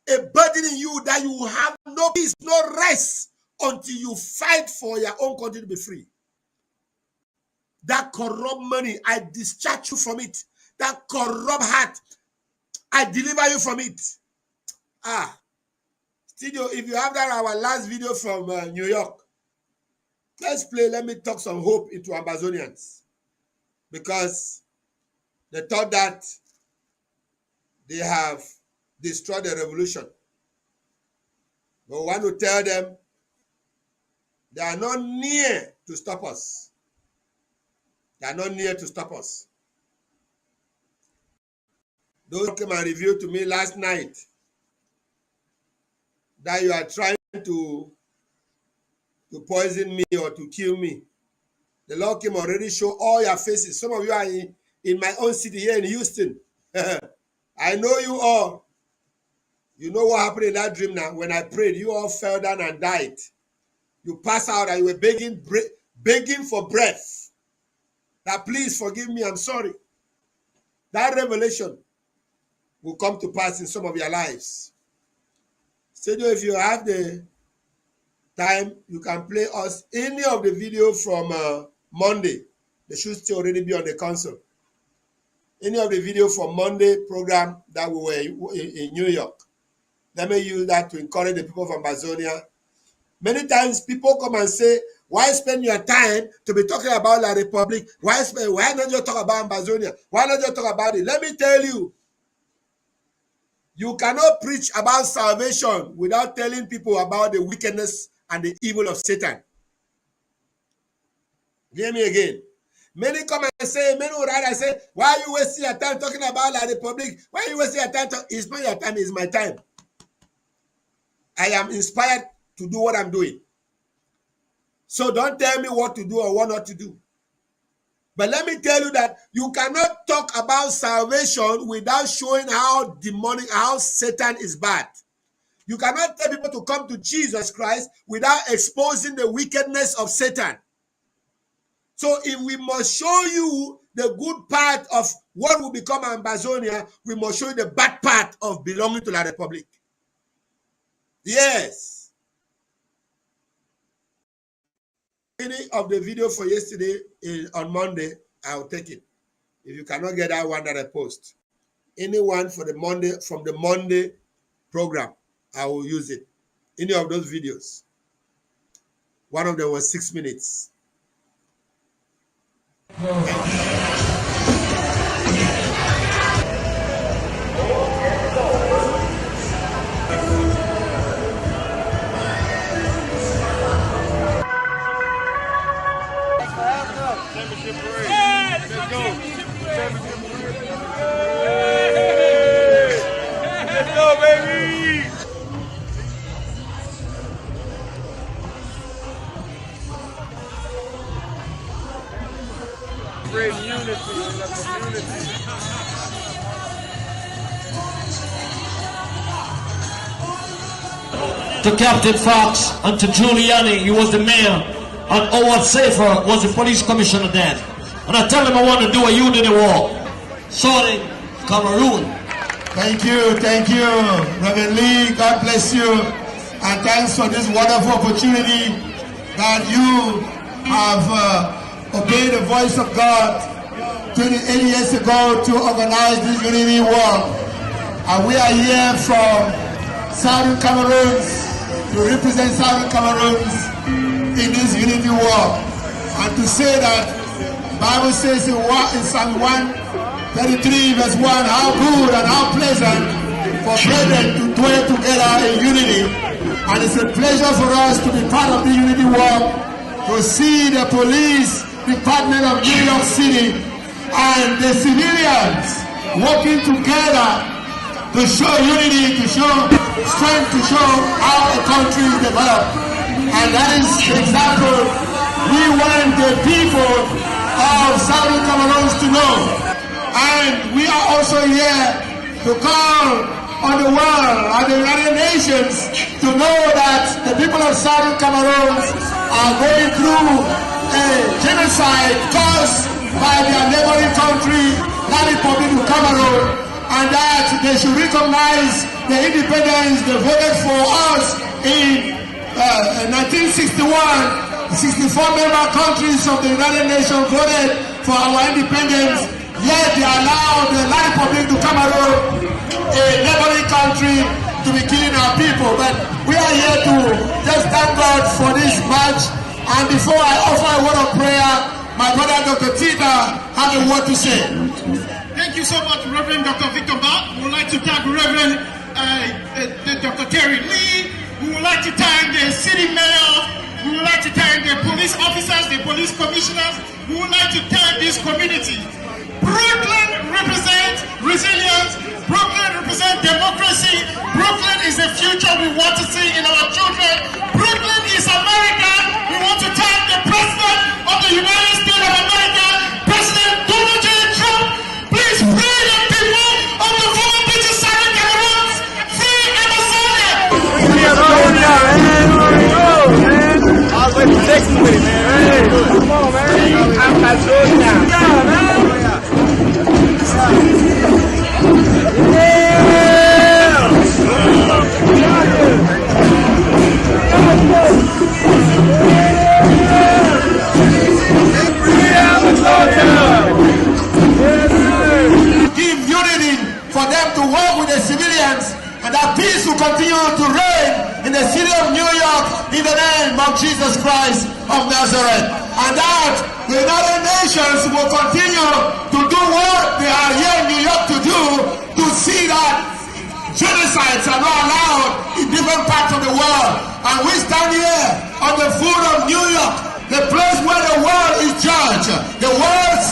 [SPEAKER 2] a burden in you that you have no peace, no rest until you fight for your own country to be free. That corrupt money, I discharge you from it. That corrupt heart, I deliver you from it. Studio, if you have that, our last video from New York, let's play. Let me talk some hope into Amazonians. Because they thought that they have destroyed the revolution. But we want to tell them they are not near to stop us. They are not near to stop us. Those who came and revealed to me last night that you are trying to poison me or to kill me. The Lord came already show all your faces. Some of you are in my own city here in Houston. I know you all. You know what happened in that dream now. When I prayed, you all fell down and died. You passed out and you were begging for breath. That please forgive me, I'm sorry. That revelation will come to pass in some of your lives. So if you have the time, you can play us any of the video from Monday. They should still already be on the console. Any of the video from Monday program that we were in New York. Let me use that to encourage the people from Amazonia. Many times people come and say, why spend your time to be talking about La Republic? Why not just talk about Amazonia? Why not just talk about it? Let me tell you, you cannot preach about salvation without telling people about the wickedness and the evil of Satan. Hear me again. Many come and say, many would rather say, why are you wasting your time talking about La Republic? Why are you wasting your time? It's not your time, it's my time. I am inspired to do what I'm doing. So don't tell me what to do or what not to do. But let me tell you that you cannot talk about salvation without showing how demonic, how Satan is bad. You cannot tell people to come to Jesus Christ without exposing the wickedness of Satan. So if we must show you the good part of what will become Amazonia, we must show you the bad part of belonging to La Republic. Yes. Any of the video for yesterday on Monday, I'll take it. If you cannot get that one that I post, anyone for the Monday from the Monday program, I will use it. Any of those videos. One of them was 6 minutes.
[SPEAKER 10] To Captain Fox and to Giuliani, he was the mayor, and Howard Safer was the police commissioner then. And I tell him I want to do a unity war. So in Cameroon.
[SPEAKER 2] Thank you, Reverend Lee. God bless you. And thanks for this wonderful opportunity that you have obeyed the voice of God 28 years ago to organize this unity walk. And we are here from Southern Cameroon to represent Southern Cameroon in this unity walk. And to say that the Bible says in Psalm 133 verse 1, how good and how pleasant for brethren to dwell together in unity. And it's a pleasure for us to be part of the unity walk, to see the police department of New York City and the civilians working together to show unity, to show strength, to show how a country is developed. And that is the example we want the people of Southern Cameroon to know. And we are also here to call on the world, on the United Nations, to know that the people of Southern Cameroon are going through a genocide caused by their neighboring country, the Republic of Cameroon, and that they should recognize the independence they voted for us in 1961. 64 member countries of the United Nations voted for our independence, yet they allowed the Republic of Cameroon, a neighboring country, to be killing our people. But we are here to just thank God for this march. And before I offer a word of prayer, my brother Dr. Tita has a word to say.
[SPEAKER 11] Thank you so much, Reverend Dr. Victor Bach. We would like to thank Reverend Dr. Terry Lee. We would like to thank the city mayor. We would like to thank the police officers, the police commissioners. We would like to thank this community. Brooklyn represents resilience. Brooklyn represents democracy. Brooklyn is the future we want to see in our children. Brooklyn is America. We want to thank the President of the United States of America, President Donald J. Trump. Please free the people of the former British Southern Cameroon. Free Amazonia. Free Amazonia, man. I was waiting for next with it, man. Hey, come on, man. Amazonia. Yeah, man.
[SPEAKER 2] Give unity for them to work with the civilians, and that peace will continue to reign in the city of New York in the name of Jesus Christ of Nazareth. And that the United Nations will continue to do what they are here in New York to do, to see that genocides are not allowed in different parts of the world. And we stand here on the foot of New York, the place where the world is judged. The world's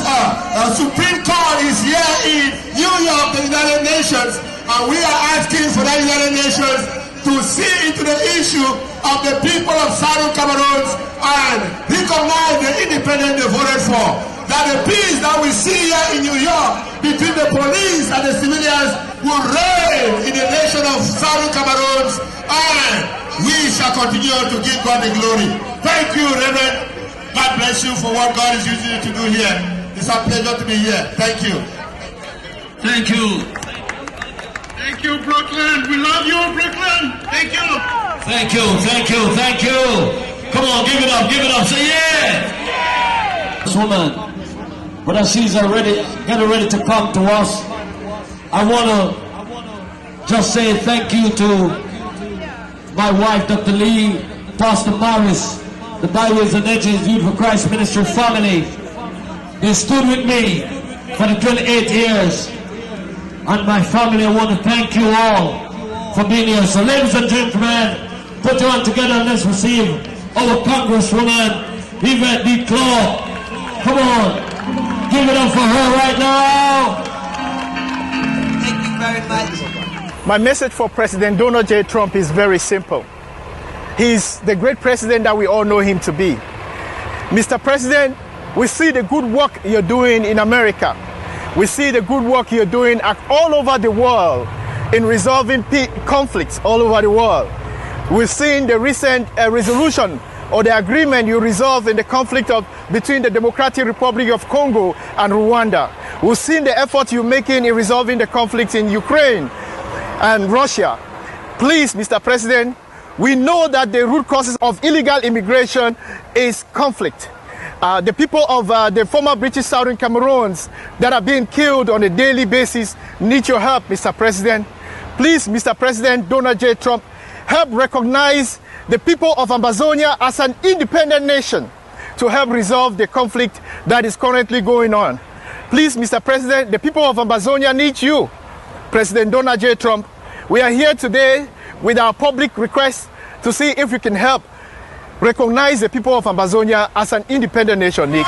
[SPEAKER 2] Supreme Court is here in New York, the United Nations. And we are asking for the United Nations to see into the issue of the people of Southern Cameroon and recognize the independence they voted for. That the peace that we see here in New York between the police and the civilians will reign in the nation of Southern Cameroon, and we shall continue to give God the glory. Thank you, Reverend. God bless you for what God is using you to do here. It's a pleasure to be here. Thank you.
[SPEAKER 11] Thank you. Thank you, Brooklyn. We love you, Brooklyn. Thank you.
[SPEAKER 10] Thank you, thank you, thank you. Come on, give it up, say yeah. This woman, but as she's getting ready to come to us, I want to just say thank you to my wife, Dr. Lee, Pastor Morris, the Byways and Edges Youth for Christ Ministry family. They stood with me for the 28 years. And my family, I want to thank you all for being here. So ladies and gentlemen, put your hand together and let's receive our Congresswoman, Yvette D. Clark. Come on, give it up for her right now.
[SPEAKER 12] Thank you very much.
[SPEAKER 13] My message for President Donald J. Trump is very simple. He's the great president that we all know him to be. Mr. President, we see the good work you're doing in America. We see the good work you're doing all over the world in resolving conflicts all over the world. We've seen the recent resolution or the agreement you resolved in the conflict between the Democratic Republic of Congo and Rwanda. We've seen the effort you're making in resolving the conflict in Ukraine and Russia. Please, Mr. President, We know that the root causes of illegal immigration is conflict. The people of the former British Southern Cameroons that are being killed on a daily basis need your help, Mr. President. Please, Mr. President Donald J. Trump, help recognize the people of Amazonia as an independent nation to help resolve the conflict that is currently going on. Please, Mr. President, the people of Amazonia need you, President Donald J. Trump. We are here today with our public request to see if we can help recognize the people of Amazonia as an independent nation, Nick.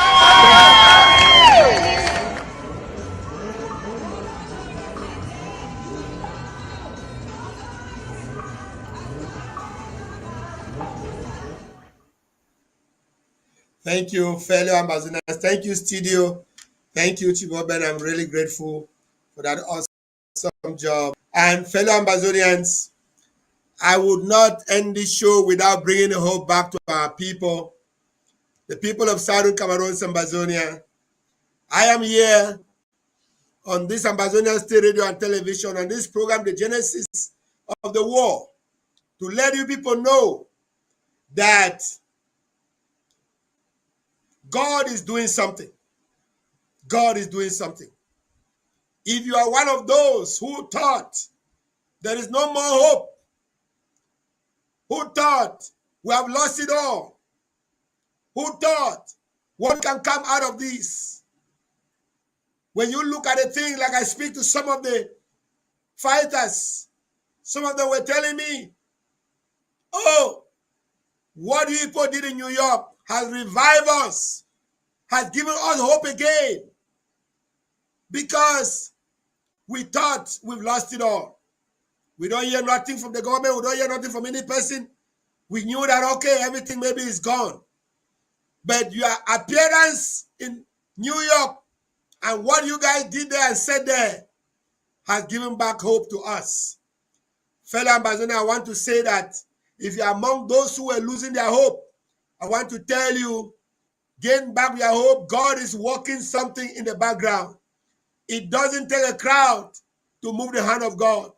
[SPEAKER 2] Thank you, fellow Amazonians. Thank you, studio. Thank you, Chiboben. I'm really grateful for that awesome job. And fellow Amazonians, I would not end this show without bringing the hope back to our people, the people of Southern Cameroon, Amazonia. I am here on this Ambazonian State Radio and Television, on this program, The Genesis of the War, to let you people know that God is doing something. God is doing something. If you are one of those who thought there is no more hope, who thought we have lost it all, who thought what can come out of this, when you look at the thing, like I speak to some of the fighters, some of them were telling me, oh, what you people did in New York has revived us, has given us hope again, because we thought we've lost it all. We don't hear nothing from the government. We don't hear nothing from any person. We knew that, okay, everything maybe is gone. But your appearance in New York and what you guys did there and said there has given back hope to us. Fellow Ambassador, I want to say that if you're among those who were losing their hope, I want to tell you, gain back your hope. God is working something in the background. It doesn't take a crowd to move the hand of God.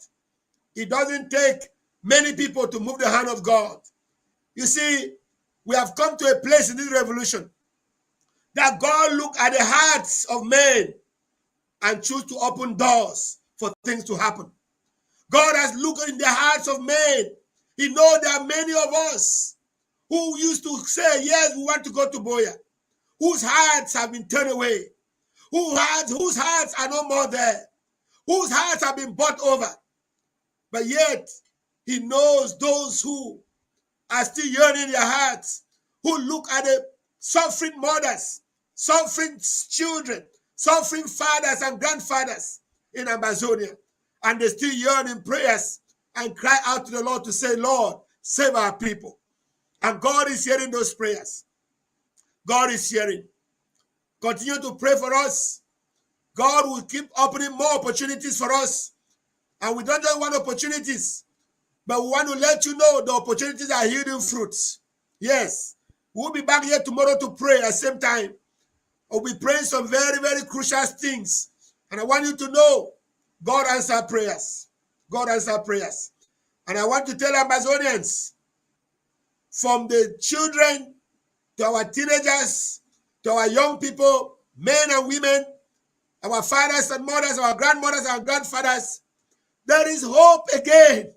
[SPEAKER 2] It doesn't take many people to move the hand of God. You see, we have come to a place in this revolution that God look at the hearts of men and choose to open doors for things to happen. God has looked in the hearts of men. He knows there are many of us who used to say, yes, we want to go to Boya, whose hearts have been turned away, whose hearts are no more there, whose hearts have been bought over. But yet, he knows those who are still yearning their hearts, who look at the suffering mothers, suffering children, suffering fathers and grandfathers in Amazonia, and they still yearn in prayers and cry out to the Lord to say, Lord, save our people. And God is hearing those prayers. God is hearing. Continue to pray for us. God will keep opening more opportunities for us. And we don't just want opportunities, but we want to let you know the opportunities are yielding fruits. Yes, we'll be back here tomorrow to pray at the same time. We'll be praying some very, very crucial things. And I want you to know God answers prayers. God answers prayers. And I want to tell Amazonians, from the children to our teenagers, to our young people, men and women, our fathers and mothers, our grandmothers and grandfathers, there is hope again.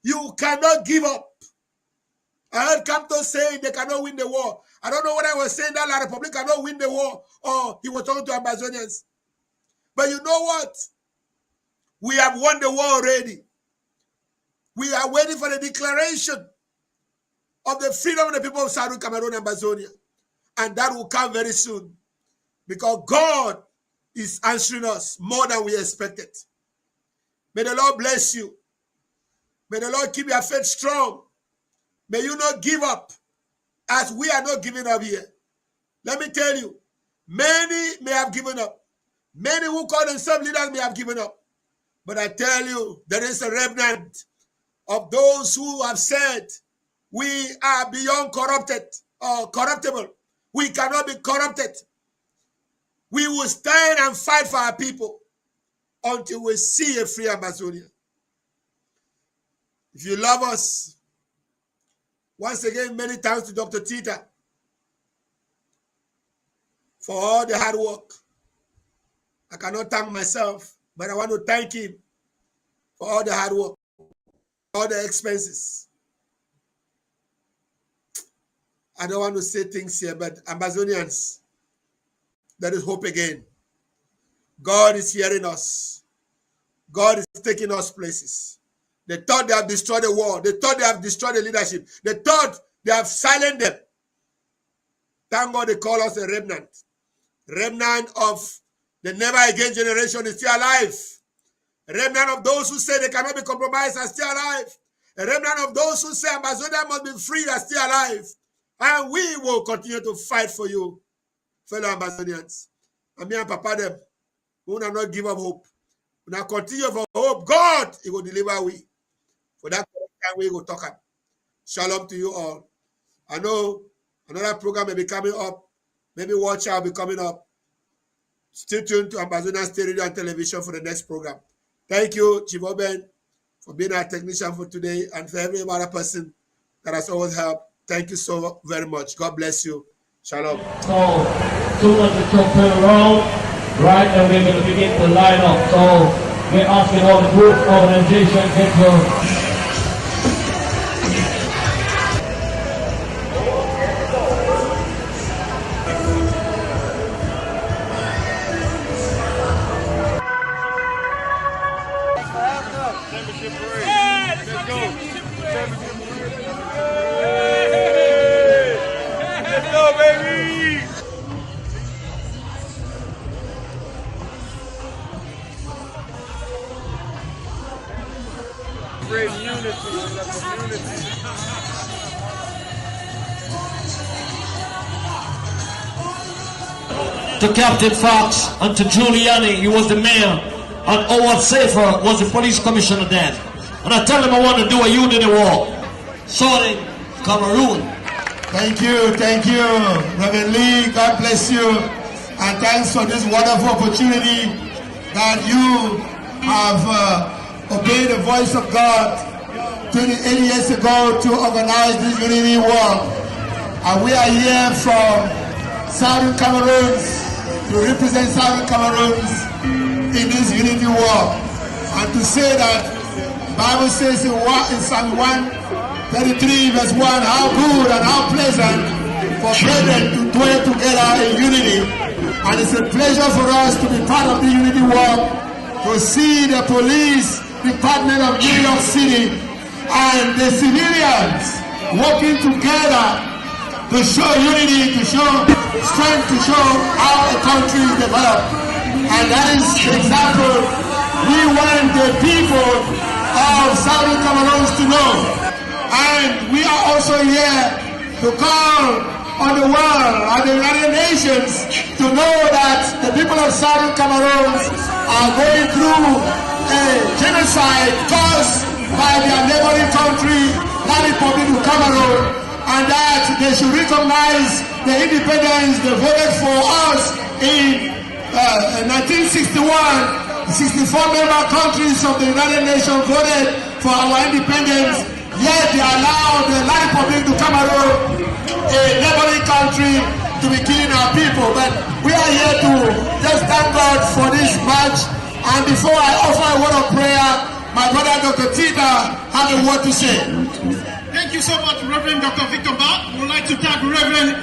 [SPEAKER 2] You cannot give up. I heard Campton saying they cannot win the war. I don't know what I was saying that La Republic cannot win the war, or he was talking to Amazonians. But you know what? We have won the war already. We are waiting for the declaration of the freedom of the people of Southern Cameroon and Amazonia. And that will come very soon. Because God is answering us more than we expected. May the Lord bless you. May the Lord keep your faith strong. May you not give up, as we are not giving up here. Let me tell you, many may have given up. Many who call themselves leaders may have given up. But I tell you, there is a remnant of those who have said, we are beyond corrupted or corruptible. We cannot be corrupted. We will stand and fight for our people until we see a free Amazonia. If you love us, Once again, many thanks to Dr. Tita for all the hard work. I cannot thank myself, but I want to thank him for all the hard work, all the expenses. I don't want to say things here, but Amazonians, there is hope again. God is hearing us. God is taking us places. They thought they have destroyed the world. They thought they have destroyed the leadership. They thought they have silenced them. Thank God they call us a remnant. Remnant of the never again generation is still alive. A remnant of those who say they cannot be compromised are still alive. A remnant of those who say Amazonia must be free are still alive. And we will continue to fight for you, fellow Amazonians. And me and Papa them, we will not give up hope. We will continue for hope. God, He will deliver we. For that time we will talk. Shalom to you all. I know another program may be coming up. Maybe Watch Out will be coming up. Stay tuned to Amazonian State Radio and Television for the next program. Thank you, Chief Oben, for being our technician for today, and for every other person that has always helped. Thank you so very much. God bless you. Shalom.
[SPEAKER 10] So, soon as the truck turn around, right, and we're going to begin to line up. So, we're asking all the group, organizations, get your... To Captain Fox and to Giuliani, he was the mayor, and Howard Safer was the police commissioner then. And I tell him I want to do a unity walk. Sorting Cameroon.
[SPEAKER 2] Thank you, Reverend Lee. God bless you, and thanks for this wonderful opportunity that you have obeyed the voice of God 28 years ago to organize this unity walk. And we are here from Southern Cameroon to represent Southern Cameroons in this unity war, and to say that Bible says in Psalm 133 verse 1, how good and how pleasant for brethren to dwell together in unity. And it's a pleasure for us to be part of the unity war, to see the police department of New York City and the civilians working together to show unity, to show strength, to show how a country is developed. And that is the example we want the people of Southern Cameroon to know. And we are also here to call on the world and the United Nations to know that the people of Southern Cameroon are going through a genocide caused by their neighboring country, the Republic of Cameroon, and that they should recognize the independence they voted for us in 1961. 64 member countries of the United Nations voted for our independence, yet they allowed the Republic of Cameroon, a neighboring country, to be killing our people. But we are here to just thank God for this match. And before I offer a word of prayer, my brother Dr. Tita has a word to say.
[SPEAKER 11] Thank you so much, Reverend Dr. Victor Bart. We would like to thank Reverend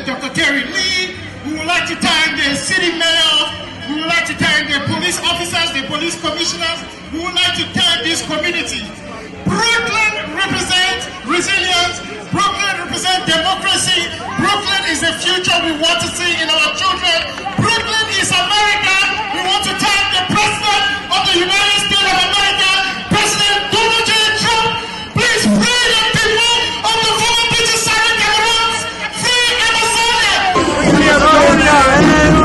[SPEAKER 11] Dr. Terry Lee. We would like to thank the city mayor. We would like to thank the police officers, the police commissioners. We would like to thank this community. Brooklyn represents resilience. Brooklyn represents democracy. Brooklyn is the future we want to see in our children. Brooklyn is America. We want to thank the President of the United States of America, President Donald J. Trump. Please free the people of the former British Southern Cameroon. Free Amazonia.
[SPEAKER 8] Free Amazonia, man.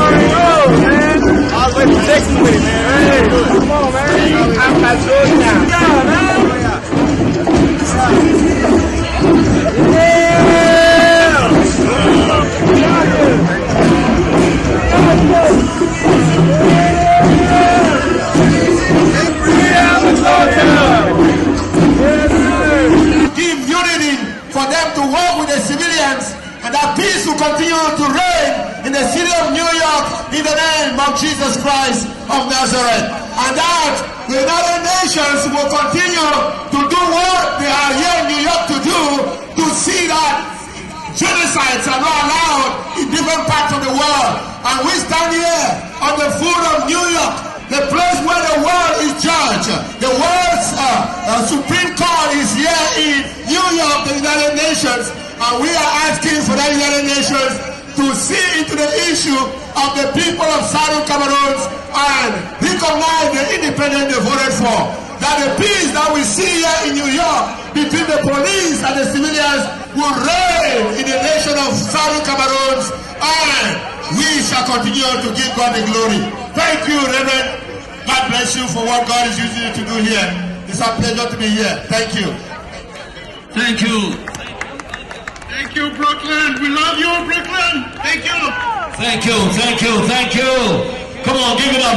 [SPEAKER 8] All the way from Texas with it, man. Hey, come on, man. Amazonia. Yeah, man. Yeah.
[SPEAKER 11] Nazareth. And that the United Nations will continue to do what they are here in New York to do, to see that genocides are not allowed in different parts of the world. And we stand here on the foot of New York, the place where the world is judged. The world's Supreme Court is here in New York, the United Nations, and we are asking for the United Nations to see into the issue of the people of Southern Cameroon and recognize the independence they voted for. That the peace that we see here in New York between the police and the civilians will reign in the nation of Southern Cameroon, and we shall continue to give God the glory. Thank you, Reverend. God bless you for what God is using you to do here. It's a pleasure to be here. Thank you.
[SPEAKER 10] Thank you.
[SPEAKER 11] Thank you, Brooklyn. We love you, Brooklyn. Thank you.
[SPEAKER 10] Thank you. Thank you. Thank you. Come on, give it up.